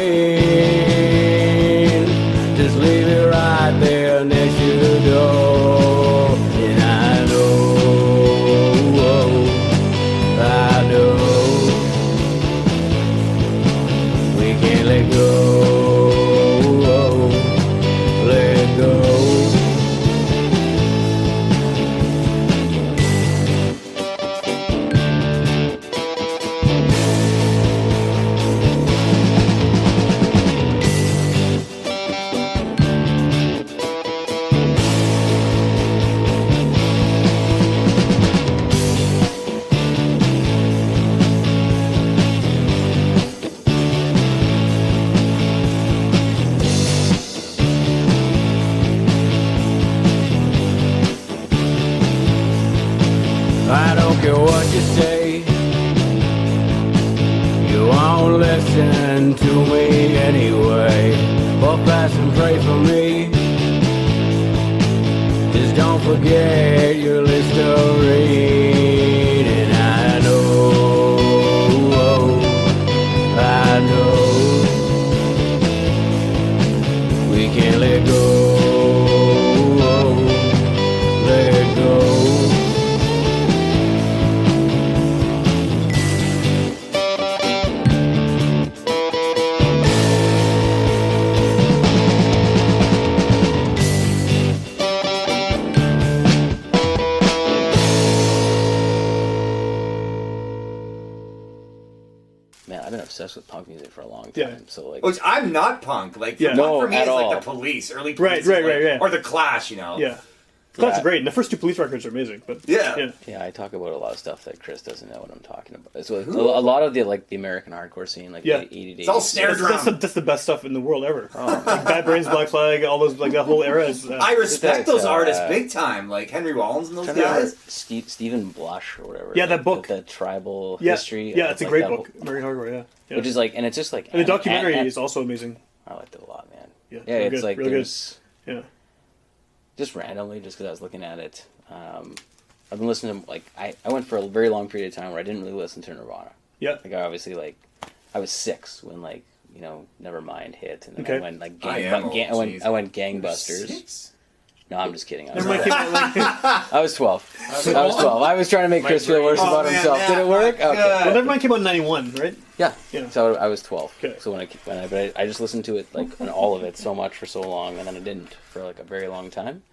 S8: Just leave it right there next to the door. And I know we can't let go. Let go. I don't care what you say, you won't listen to me anyway. Puff fast and pray for me. Just don't forget your Listerine. And I know we can't let go. Let go.
S5: obsessed with punk music for a long time.
S4: Yeah.
S5: So like,
S6: Which I'm not punk. Like,
S4: Yeah.
S6: punk for me
S5: at
S6: is like
S5: all.
S6: the Police, early Police,
S4: Right.
S6: or the Clash. You know.
S4: Yeah. That's great. And the first two Police records are amazing. But
S6: Yeah.
S5: Yeah, I talk about a lot of stuff that Chris doesn't know what I'm talking about. So a lot of the the American hardcore scene, like
S4: Yeah.
S5: the 80s.
S6: It's all snare drum.
S4: That's the best stuff in the world ever. Like Bad Brains, Black Flag, all those, like that whole era is.
S6: I respect those artists
S5: uh,
S6: big time, like Henry Rollins and those
S5: Trying to remember
S6: guys.
S5: Stephen Blush or whatever.
S4: Yeah,
S5: like,
S4: that book.
S5: The tribal
S4: Yeah,
S5: history.
S4: yeah,
S5: of,
S4: it's a
S5: like,
S4: great
S5: that
S4: book.
S5: whole-
S4: American Hardcore, yeah.
S5: Which is like, and it's just like.
S4: And the documentary is also amazing.
S5: I liked it a lot, man.
S4: Yeah,
S5: Yeah,
S4: really
S5: it's
S4: good,
S5: like
S4: really
S5: there's.
S4: good. Yeah.
S5: Just randomly, just because I was looking at it. I've been listening to, like, I went for a very long period of time where I didn't really listen to Nirvana.
S4: Yeah.
S5: Like, I obviously, like, I was 6 when, like, you know, Nevermind hit, and then
S4: Okay.
S5: I went, like,
S6: I
S5: went Gangbusters.
S7: 6?
S5: No, I'm just kidding. I was,
S4: Nevermind came out like.
S5: I was 12. I was 12. I was trying to make Chris feel worse about himself.
S6: yeah.
S5: Did it work? Okay.
S4: Well, Nevermind came out in 91, right?
S5: Yeah.
S4: Yeah.
S5: So I was 12.
S4: Okay.
S5: So but I just listened to it, like, and all of it so much for so long, and then I didn't for, like, a very long time.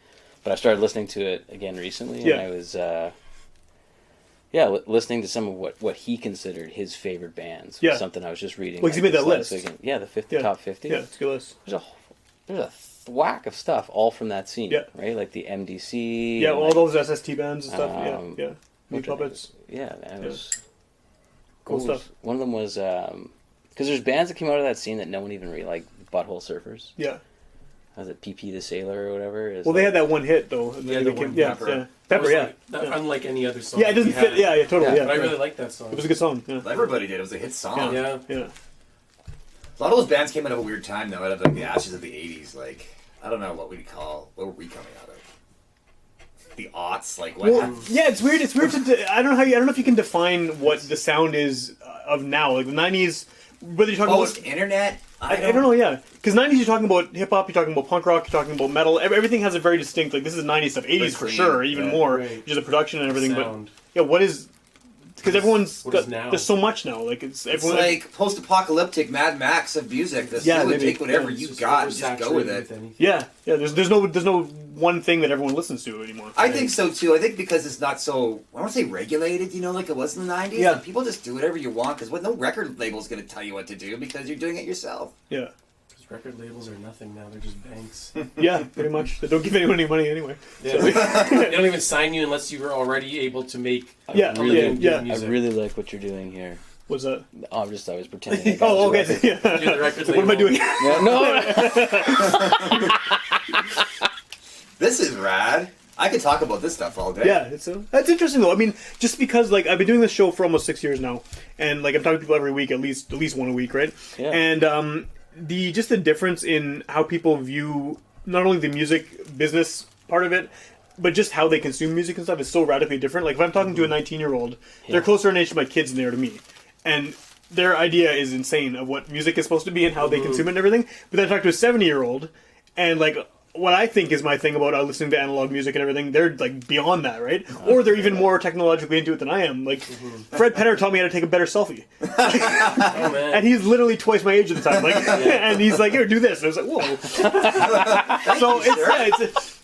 S5: But I started listening to it again recently, and
S4: Yeah.
S5: I was, listening to some of what he considered his favorite bands.
S4: Yeah.
S5: Something I was just reading.
S4: Well, 'cause he made
S5: this
S4: that
S5: last
S4: list.
S5: weekend. Yeah, the
S4: Yeah.
S5: top 50.
S4: Yeah, it's a good list.
S5: There's a thwack of stuff all from that scene.
S4: Yeah.
S5: Right, like the MDC.
S4: Yeah,
S5: and,
S4: all
S5: like,
S4: those SST bands and stuff.
S5: um,
S4: Yeah. Meat
S5: what the-
S4: Puppets.
S5: Yeah, man, it was
S4: Cool
S5: what was-
S4: stuff.
S5: One of them was because there's bands that came out of that scene that no one even really like. Butthole Surfers.
S4: Yeah.
S5: Was it PP the Sailor or whatever?
S4: Well, they had that one hit though. And
S7: Yeah,
S4: then
S7: the
S4: they became,
S7: one,
S4: yeah,
S6: Pepper.
S4: yeah.
S7: That
S4: Pepper,
S7: was
S4: yeah.
S7: like, that,
S4: Yeah.
S7: unlike any other song.
S4: Yeah, it doesn't
S7: we
S4: fit.
S7: had.
S4: Yeah, totally.
S5: Yeah.
S4: Yeah.
S7: But I
S4: yeah.
S7: really like that song.
S4: It was a good song. Yeah.
S6: Everybody did. It was a hit song.
S7: Yeah.
S4: Yeah.
S6: A lot of those bands came out of a weird time, though, out of like the ashes of the '80s. Like, I don't know what we'd call. What were we coming out of? The aughts, like what?
S4: Well, yeah, it's weird. It's weird to. I don't know how. I don't know if you can define what the sound is of now. Like the '90s, whether you're talking
S6: Post
S4: about.
S6: internet.
S4: I don't know. Yeah, because '90s you're talking about hip hop, you're talking about punk rock, you're talking about metal. Everything has a very distinct. Like this is '90s stuff. '80s for
S6: clean,
S4: sure, even
S6: yeah.
S4: more.
S7: Right.
S4: Just the production and everything.
S7: Sound.
S4: But yeah, what is? Because everyone's
S7: what
S4: got.
S7: is now?
S4: There's so much now. Like it's
S6: It's
S4: everyone.
S6: like post-apocalyptic Mad Max of music. That's
S4: Yeah,
S6: you would
S4: maybe.
S6: take whatever
S7: It's
S6: you
S7: just
S6: got and just go with
S7: oversaturated
S6: it.
S7: anything.
S4: yeah. There's no one thing that everyone listens to anymore.
S6: I think so too. I think because it's not so, I don't want to say regulated, you know, like it was in the '90s.
S4: Yeah.
S6: Like, people just do whatever you want because no record label's going to tell you what to do because you're doing it yourself.
S4: Yeah.
S7: Because record labels are nothing now. They're just banks.
S4: Yeah, pretty much. They don't give anyone any money anyway.
S7: Yeah. They don't even sign you unless you were already able to make
S4: Yeah,
S7: a living
S4: yeah.
S7: doing
S5: I
S7: music.
S5: really like what you're doing here.
S4: What's that?
S5: Oh, I was pretending. Like I
S4: Oh,
S5: was a
S4: okay.
S5: record-
S4: Yeah.
S7: You're the record
S4: What am I
S7: label.
S4: doing?
S5: Yeah, no.
S6: This is rad. I could talk about this stuff all day.
S4: Yeah, that's interesting though. I mean, just because like I've been doing this show for almost 6 years now, and like I'm talking to people every week, at least one a week, right?
S5: Yeah.
S4: And the difference in how people view not only the music business part of it, but just how they consume music and stuff is so radically different. Like if I'm talking to a 19-year-old, they're closer in age to my kids than they are to me, and their idea is insane of what music is supposed to be and how they consume it and everything. But then I talk to a 70-year-old, and like what I think is my thing about listening to analog music and everything, they're like beyond that, right? Or they're even more technologically into it than I am. Like Fred Penner taught me how to take a better selfie,
S7: Oh, man.
S4: and he's literally twice my age at the time. Like, and he's like, "Here, do this." And I was like, "Whoa!" So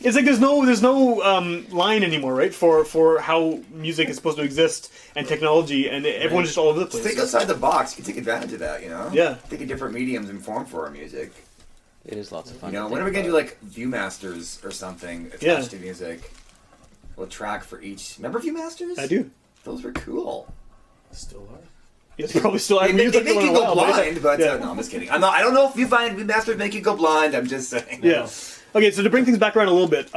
S4: it's like there's no line anymore, right? For how music is supposed to exist and technology, and everyone's just all over the place.
S6: Think outside the box. You can take advantage of that, you know?
S4: Yeah.
S6: Think of different mediums and form for our music.
S5: It is lots of fun.
S6: You know,
S5: to
S6: when are we
S5: think
S6: going to do
S5: about.
S6: like Viewmasters or something attached
S4: Yeah.
S6: to music? A track for each. Remember Viewmasters?
S4: I do.
S6: Those were cool.
S7: Still are.
S4: It's probably still. I
S6: They
S4: haven't
S6: make,
S4: used
S6: they
S4: it
S6: make
S4: in
S6: you
S4: a
S6: go
S4: while,
S6: blind, but
S4: yeah.
S6: no, I'm just kidding. I don't know if Viewmasters make you go blind. I'm just saying.
S4: Yeah. Okay, so to bring things back around a little bit,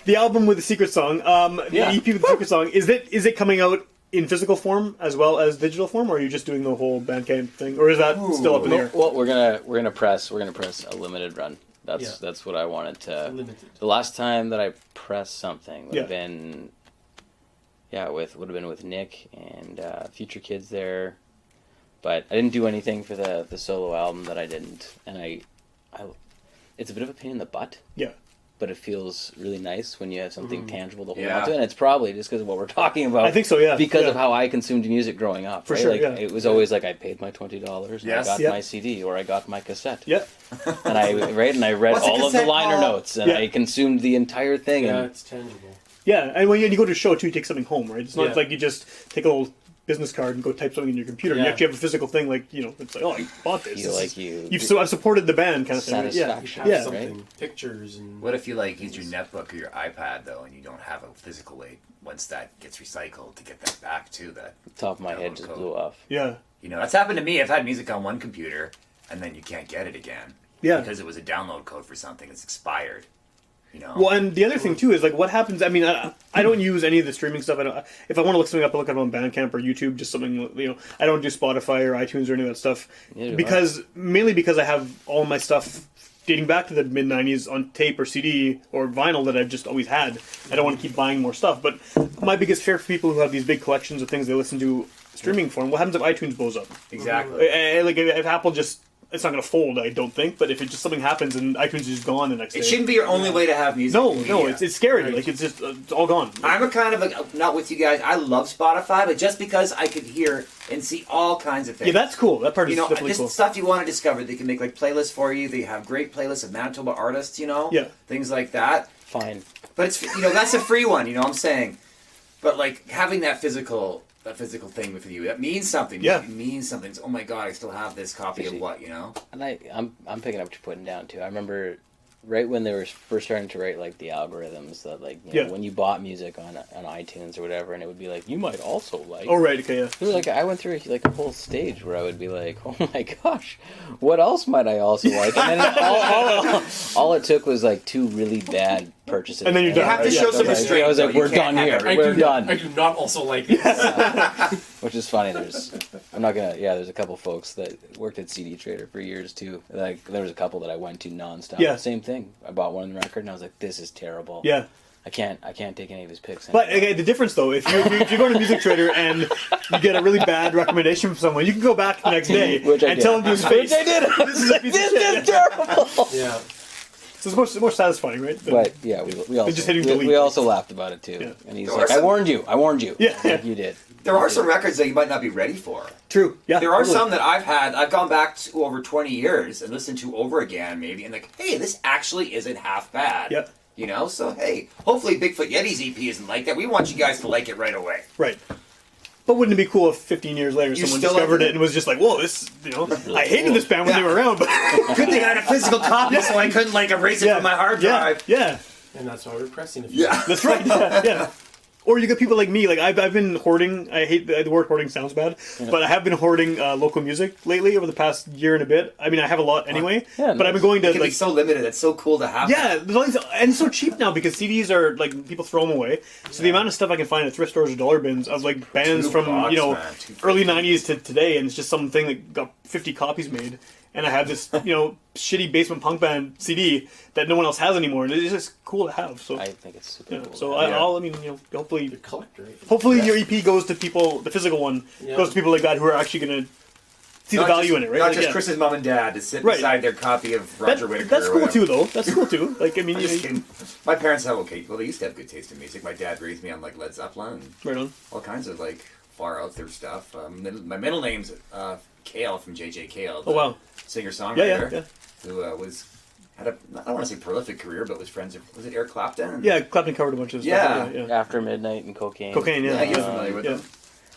S4: the album with the secret song, the EP with the secret song, is it coming out in physical form as well as digital form, or are you just doing the whole Bandcamp thing, or is that still up in the air?
S5: Well, we're gonna press a limited run. That's what I wanted to.
S7: Limited.
S5: The last time that I pressed something would
S4: Yeah.
S5: have been, with Nick and Futurekids there, but I didn't do anything for the solo album that I didn't, and I it's a bit of a pain in the butt.
S4: Yeah.
S5: But it feels really nice when you have something tangible to hold
S6: Yeah.
S5: on to, and it's probably just because of what we're talking about.
S4: I think so, yeah.
S5: Because
S4: Yeah.
S5: of how I consumed music growing up.
S4: For
S5: right?
S4: sure,
S5: Like,
S4: yeah.
S5: it was always like I paid my $20 and
S6: Yes.
S5: I got
S4: Yeah.
S5: my CD or I got my cassette.
S4: Yeah.
S5: And I read
S6: What's a
S5: all of the
S6: cassette
S5: liner
S6: called?
S5: notes and
S4: Yeah.
S5: I consumed the entire thing.
S7: Yeah,
S5: And
S7: it's tangible.
S4: Yeah, and when you go to a show too, you take something home, right? It's not
S7: Yeah.
S4: like you just take a little business card and go type something in your computer. You actually have a physical thing, like, you know, it's like, oh, I bought this. I've supported the band kind of thing. Right?
S7: Yeah, something, right? Pictures and.
S6: What if you like use your netbook or your iPad though, and you don't have a physical way? Once that gets recycled, to get that back too. That
S5: top of my head just blew off.
S4: Yeah.
S6: You know, that's happened to me. I've had music on one computer, and then you can't get it again. Yeah. Because it was a download code for something that's expired. You know?
S4: Well, and the other thing too is like what happens. I mean, I don't use any of the streaming stuff. If I want to look something up, I look it up on Bandcamp or YouTube. Just something, you know. I don't do Spotify or iTunes or any of that stuff mainly because I have all my stuff dating back to the mid '90s on tape or CD or vinyl that I've just always had. I don't want to keep buying more stuff. But my biggest fear for people who have these big collections of things they listen to streaming form, what happens if iTunes blows up?
S6: Exactly.
S4: Like if Apple just. It's not going to fold, I don't think. But if it just something happens and iTunes is just gone the next day,
S6: it shouldn't be your only way to have music.
S4: No, it's scary. Right. Like it's just it's all gone.
S6: I'm a kind of not with you guys. I love Spotify, but just because I could hear and see all kinds of things.
S4: Yeah, that's cool. That part is definitely
S6: just
S4: cool.
S6: Stuff you want to discover. They can make like playlists for you. They have great playlists of Manitoba artists. You know, things like that.
S5: Fine,
S6: but it's that's a free one. You know what I'm saying? But like having that physical thing with you, that means something.
S4: Yeah.
S6: It means something. It's, oh my god, I still have this copy of what, you know?
S5: And I'm picking up what you're putting down too. I remember right when they were first starting to write like the algorithms that like you know, when you bought music on iTunes or whatever, and it would be like you might also like.
S4: Oh right, okay, yeah.
S5: It was like I went through like a whole stage where I would be like, oh my gosh, what else might I also like? And then all it took was like 2 really bad purchases.
S4: And then you're done.
S6: You have to show some restraint.
S5: I was like, we're done here. We're done.
S7: I do not also like this.
S5: Which is funny. There's a couple folks that worked at CD Trader for years too. Like there was a couple that I went to nonstop. Yeah. Same thing. I bought one record and I was like, this is terrible.
S4: Yeah.
S5: I can't take any of his picks
S4: anymore. But okay, the difference though, if you go to Music Trader and you get a really bad recommendation from someone, you can go back the next day and tell him to his face.
S5: Which I did. This is terrible.
S4: Yeah. So it's more satisfying, right?
S5: But yeah, we also laughed about it too. Yeah. And he's like, I warned you. Yeah. Like, you did.
S6: There are some records that you might not be ready for.
S4: True. Yeah.
S6: There are some that I've gone back to over 20 years and listened to over again maybe, and like, hey, this actually isn't half bad.
S4: Yeah.
S6: You know, so hey, hopefully Bigfoot Yeti's EP isn't like that. We want you guys to like it right away.
S4: Right. But wouldn't it be cool if 15 years later someone discovered it and was just like, whoa, this, you know, I hated this band when they were around, but
S6: good thing I had a physical copy so I couldn't like erase it from my hard drive.
S4: Yeah.
S7: And that's why we're pressing it.
S6: Yeah.
S4: That's right. Yeah. Or you get people like me, like I've been hoarding, I hate the word hoarding sounds bad, but I have been hoarding local music lately over the past year and a bit. I mean, I have a lot anyway, but I've been going to
S6: it can be so limited, it's so cool to have.
S4: Yeah, and so cheap now because CDs are like, people throw them away. So the amount of stuff I can find at thrift stores or dollar bins of like bands from, early 90s to today, and it's just something that got 50 copies made. And I have this, shitty basement punk band CD that no one else has anymore, and it's just cool to have. So
S5: I think it's super cool.
S4: So hopefully, hopefully your EP goes to people. The physical one goes to people like that who are actually going to see the value in it, right?
S6: Not just Chris's mom and dad to sit beside their copy of Roger Whittaker.
S4: That's cool too, though. That's cool too. Like I mean,
S6: my parents have they used to have good taste in music. My dad raised me on like Led Zeppelin, and all kinds of like far out there stuff. My middle name's Kale from JJ Kale.
S4: Oh wow.
S6: Singer-songwriter who had a, I don't want to say prolific career, but was friends with, was it Eric Clapton?
S4: Yeah, Clapton covered a bunch of stuff. Yeah.
S5: After Midnight and Cocaine.
S4: Yeah,
S6: you're familiar with him.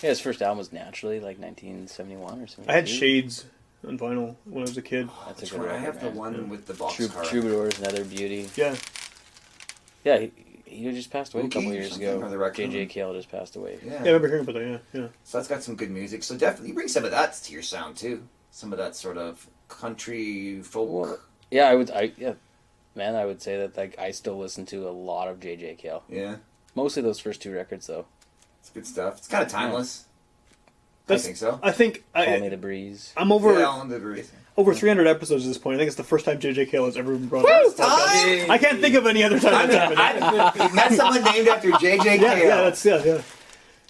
S5: Yeah, his first album was Naturally, like 1971 or something.
S4: I had Shades on vinyl when I was a kid.
S5: That's a good record,
S6: I have the one with the boxcar.
S5: Troubadour's Another Beauty.
S4: Yeah.
S5: Yeah, he just passed away a couple years ago. JJ Cale just passed away.
S4: Yeah, I remember hearing about that, yeah.
S6: So that's got some good music. So definitely bring some of that to your sound too. Some of that sort of country folk.
S5: Well, yeah, I would say that like I still listen to a lot of JJ Cale.
S6: Yeah.
S5: Mostly those first 2 records though.
S6: It's good stuff. It's kind of timeless. I think so.
S4: I think
S5: Call Me the Breeze.
S4: I'm over
S6: the Breeze.
S4: Over 300 episodes at this point. I think it's the first time JJ Cale has ever been brought up. I can't think of any other time that's happened.
S6: Met someone named after JJ Cale.
S4: Yeah.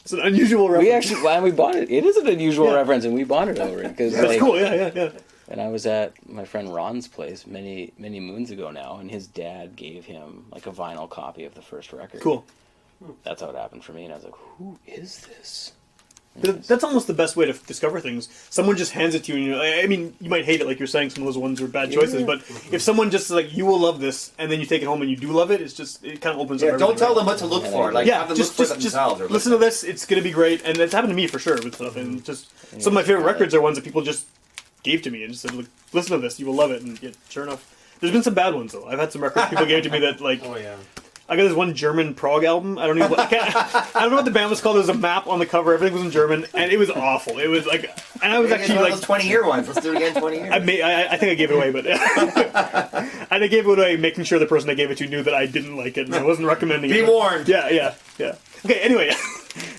S4: It's an unusual reference.
S5: We bought it. It is an unusual reference, and we bonded over it because
S4: that's cool. Yeah.
S5: And I was at my friend Ron's place many moons ago now, and his dad gave him like a vinyl copy of the first record.
S4: Cool.
S5: That's how it happened for me, and I was like, "Who is this?"
S4: That's almost the best way to discover things. Someone just hands it to you, and I mean, you might hate it, like you're saying, some of those ones are bad choices, but if someone just like, you will love this, and then you take it home and you do love it, it kind of opens up.
S6: Don't tell them what to look for. Like, have them look for themselves. Or
S4: listen to this; it's going to be great, and it's happened to me for sure with stuff. And just some of my favorite records are ones that people just gave to me and just said, "Look, listen to this; you will love it." And sure enough, there's been some bad ones though. I've had some records people gave to me that like.
S7: Oh yeah.
S4: I got this one German prog album. I don't know what the band was called. There was a map on the cover. Everything was in German, and it was awful. It was like, and I was actually like
S6: 20-year ones. Let's do it again. 20 years.
S4: I think I gave it away, but I gave it away, making sure the person I gave it to knew that I didn't like it, and I wasn't recommending it.
S6: Be warned.
S4: Yeah. Okay. Anyway,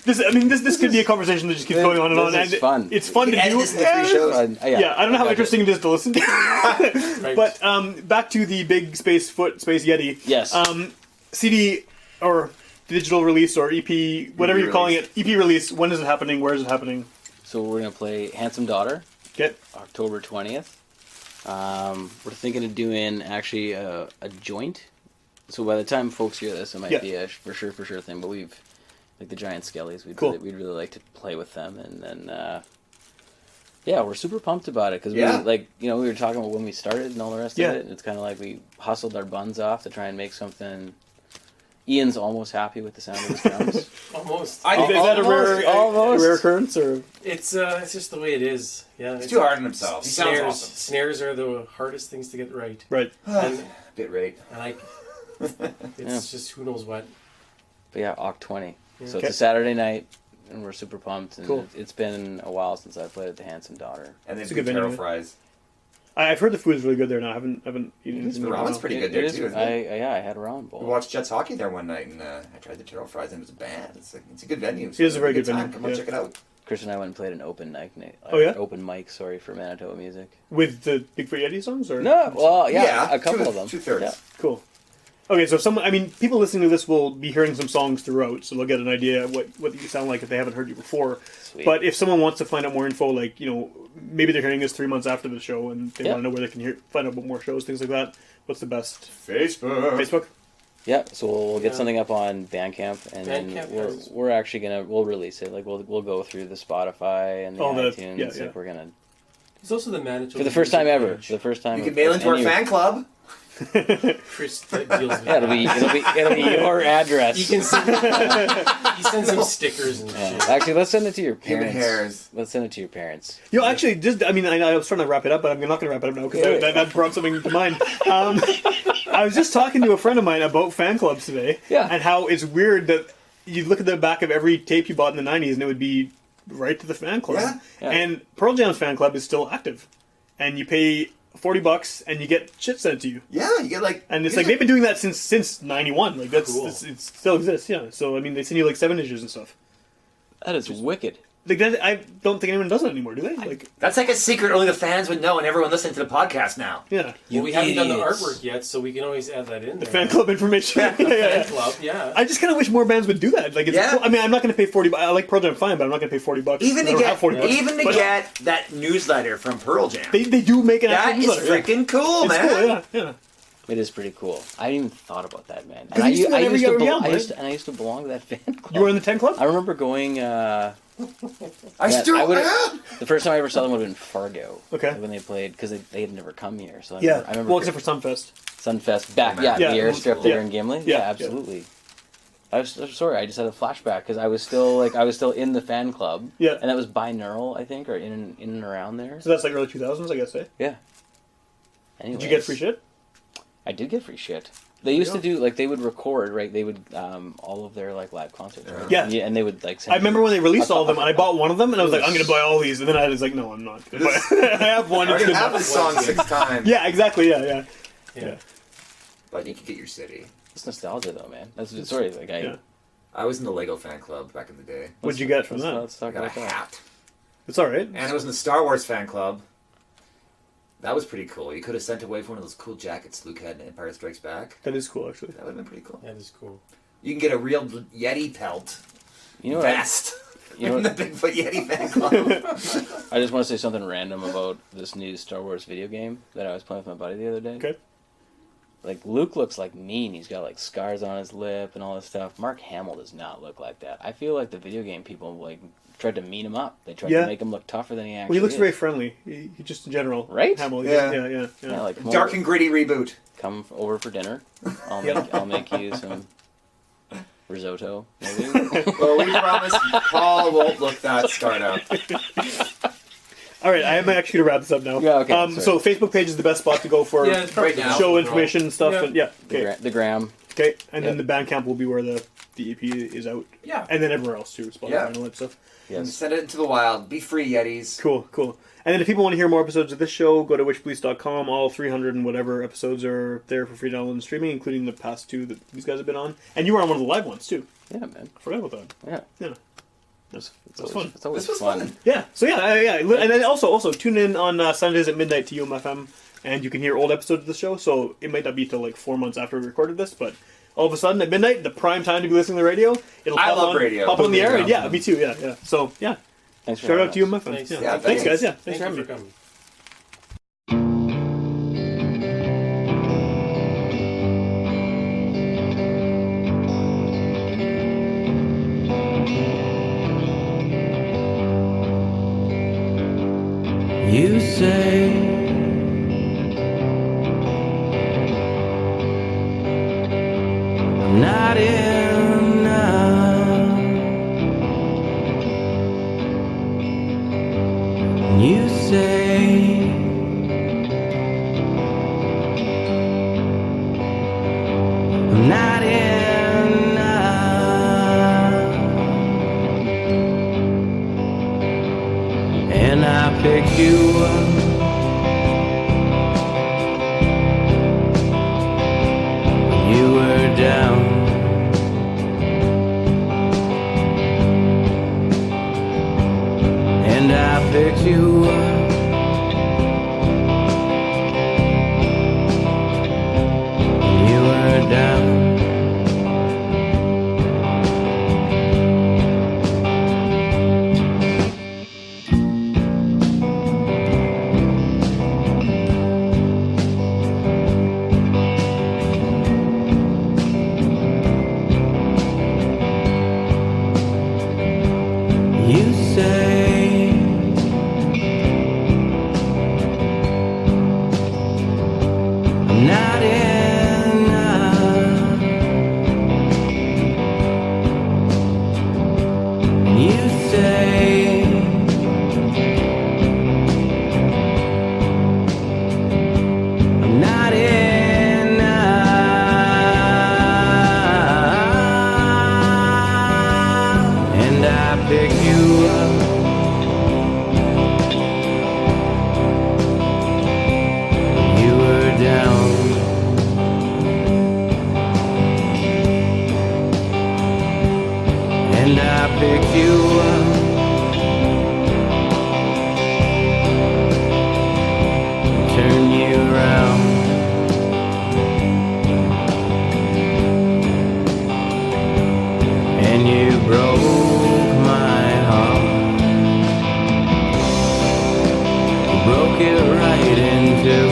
S4: this could be a conversation that just keeps going on and on.
S5: This is fun.
S4: It's fun to do. Yeah, I don't know how interesting it is to listen to. Right. But back to the big Space Yeti.
S5: Yes.
S4: CD or digital release or EP, whatever you're calling it, EP release. When is it happening? Where is it happening?
S5: So we're going to play Handsome Daughter.
S4: Okay.
S5: October 20th. We're thinking of doing actually a joint. So by the time folks hear this, it might be a for sure thing. But we've, like the Giant Skellies, we'd really like to play with them. And then, we're super pumped about it because we were talking about when we started and all the rest of it. And it's kind of like we hustled our buns off to try and make something. Ian's almost happy with the sound of his drums.
S7: Almost.
S4: Is that a rare occurrence, or
S7: it's just the way it is. Yeah,
S6: it's too hard on himself. He sounds awesome. Snares
S7: are the hardest things to get right.
S4: Right.
S7: And
S6: bit rate.
S7: It's just who knows what.
S5: But Oct 20. Yeah. So it's a Saturday night, and we're super pumped. And
S4: cool.
S5: It's been a while since I played at the Handsome Daughter.
S6: And then Taro Fries.
S4: I've heard the food is really good there now. I haven't eaten it.
S6: The ramen's pretty good there, too, isn't it?
S5: I had a ramen bowl.
S6: We watched Jets hockey there one night, and I tried the Taro Fries, and it was a band. It's a good venue.
S4: So it is a very good venue.
S6: Come on, check it out.
S5: Chris and I went and played an open mic. Open mic, for Manitoba Music.
S4: With the Bigfoot Yeti songs? Or?
S5: No, well, a couple of them.
S6: 2/3. Yeah.
S4: Cool. Okay, so people listening to this will be hearing some songs throughout, so they'll get an idea of what you sound like if they haven't heard you before.
S5: Sweet.
S4: But if someone wants to find out more info, like, maybe they're hearing this 3 months after the show and they want to know where they can find out about more shows, things like that, what's the best? Facebook?
S5: Yeah, so we'll get something up on Bandcamp, and then we're actually we'll release it. Like, we'll go through the Spotify and the iTunes. Like, we're going to...
S7: It's also the Manitoba...
S5: For the first time ever. For the first time...
S6: You can mail into our fan club.
S7: Chris deals with
S5: it'll be your address.
S7: He sends some stickers and shit.
S5: Actually, let's send it to your parents.
S6: Human hairs.
S5: Let's send it to your parents.
S4: Actually, I was trying to wrap it up, but I'm not going to wrap it up now because that brought something to mind. I was just talking to a friend of mine about fan clubs today, and how it's weird that you look at the back of every tape you bought in the 90s and it would be right to the fan club. Yeah. And Pearl Jam's fan club is still active, and you pay $40 and you get shit sent to you.
S6: Yeah, you get
S4: and it's like they've been doing that since '91. Like that's cool. It still exists. Yeah, so they send you like 7 inches and stuff.
S5: That is wicked.
S4: Like that, I don't think anyone does that anymore, do they? Like
S6: that's like a secret only the fans would know, and everyone listening to the podcast now.
S4: Yeah,
S7: we haven't done the artwork yet, so we can always add that in.
S4: The fan club information.
S7: Fan club, yeah.
S4: I just kind of wish more bands would do that. Like, cool. I mean, I'm not going to pay $40. I like Pearl Jam fine, but I'm not going to pay $40.
S6: Even to get that newsletter from Pearl Jam.
S4: They do make an actual newsletter.
S6: That is freaking cool, man.
S4: Cool, yeah.
S5: It is pretty cool. I hadn't even thought about that, man.
S4: And I used
S5: to belong to that fan club.
S4: You were in the 10 club?
S5: I remember going. The first time I ever saw them would have been Fargo.
S4: Okay.
S5: When they played, because they had never come here. So I remember
S4: well, except for Sunfest.
S5: Sunfest back, the airstrip there in Gimli. Yeah, absolutely. I'm sorry, I just had a flashback because I was still in the fan club.
S4: Yeah.
S5: And that was binaural, I think, or in and around there.
S4: So that's like early 2000s, I guess, eh?
S5: Yeah. Anyways,
S4: did you get free shit?
S5: I did get free shit. They used to do, like, they would record, right? They would, all of their, like, live concerts, right?
S4: Yeah.
S5: And they would, like,
S4: I remember when they released all of them, and I bought one of them, and I was like, I'm going to buy all these. And then I was like, no, I'm not. I have one.
S6: I have the song 6 times.
S4: Yeah, exactly, yeah.
S6: But you can get your city.
S5: It's nostalgia, though, man.
S6: I was in the Lego fan club back in the day.
S4: What'd you get from that?
S5: Let's talk about
S6: a hat.
S4: It's all right.
S6: And I was in the Star Wars fan club. That was pretty cool. You could have sent away for one of those cool jackets Luke had in Empire Strikes Back.
S4: That is cool, actually.
S6: That would have been pretty cool.
S7: That is cool.
S6: You can get a real Yeti pelt.
S5: You know
S6: vest. In the Bigfoot Yeti fan club.
S5: I just want to say something random about this new Star Wars video game that I was playing with my buddy the other day.
S4: Okay.
S5: like Luke looks like mean. He's got like scars on his lip and all this stuff. Mark Hamill does not look like that. I feel like the video game people like tried to mean him up. They tried to make him look tougher than he actually is.
S4: Well, he looks very friendly. He just in general,
S5: right?
S4: Hamill,
S6: yeah,
S5: like
S6: dark and gritty reboot.
S5: Come over for dinner. I'll make you some risotto, maybe.
S6: Well, we promise Paul won't look that scarred up.
S4: All right, I am actually going to wrap this up now.
S5: Yeah, okay.
S4: So Facebook page is the best spot to go for
S6: right now.
S4: show information and stuff.
S7: Yeah.
S4: Okay.
S5: The gram.
S4: Okay, and then the Bandcamp will be where the EP is out.
S6: Yeah.
S4: And then everywhere else too, Spotify and all that stuff.
S6: Yes. Send it into the wild. Be free, Yetis.
S4: Cool. And then if people want to hear more episodes of this show, go to witchpolice.com. All 300 and whatever episodes are there for free download and streaming, including the past 2 that these guys have been on. And you were on one of the live ones too.
S5: Yeah, man.
S4: I forgot about that.
S5: Yeah.
S4: That's fun.
S5: It's always
S6: was
S5: fun.
S6: fun.
S4: Yeah. So yeah. And then also tune in on Sundays at midnight to UMFM, and you can hear old episodes of the show. So it might not be till like 4 months after we recorded this, but all of a sudden at midnight, the prime time to be listening to the radio, it'll
S6: I love radio.
S4: Pop on the air. And yeah, me too. Yeah. So yeah.
S5: Thanks for
S4: shout out to
S5: having
S4: UMFM.
S7: Thanks.
S4: Yeah. Thanks guys. Yeah. Thanks for
S7: Thank
S4: having
S7: you
S4: me.
S7: for coming.
S8: You say I'm not enough. You say I'm not enough. And I pick you up. You were down. And I picked you up. You were down. You say I'm not enough. You say I'm not enough. And I pick you up. You were down. And I picked you up. Turn you around. And you broke my heart. You broke it right in two.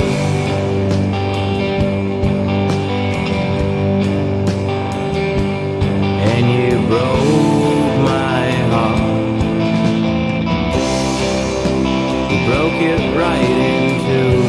S8: And you broke my heart. You broke it right in two.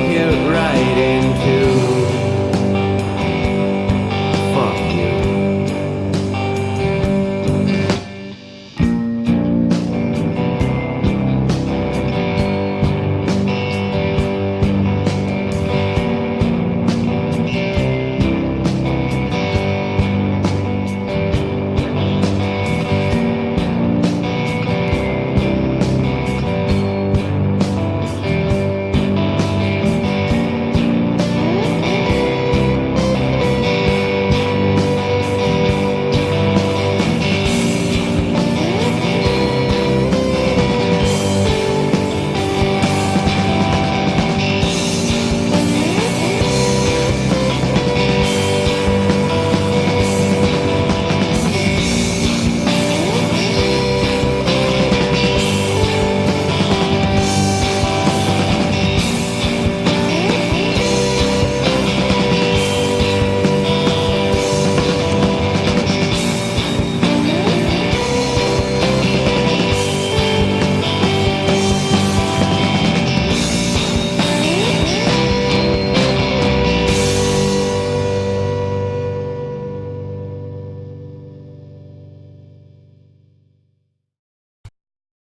S8: get right into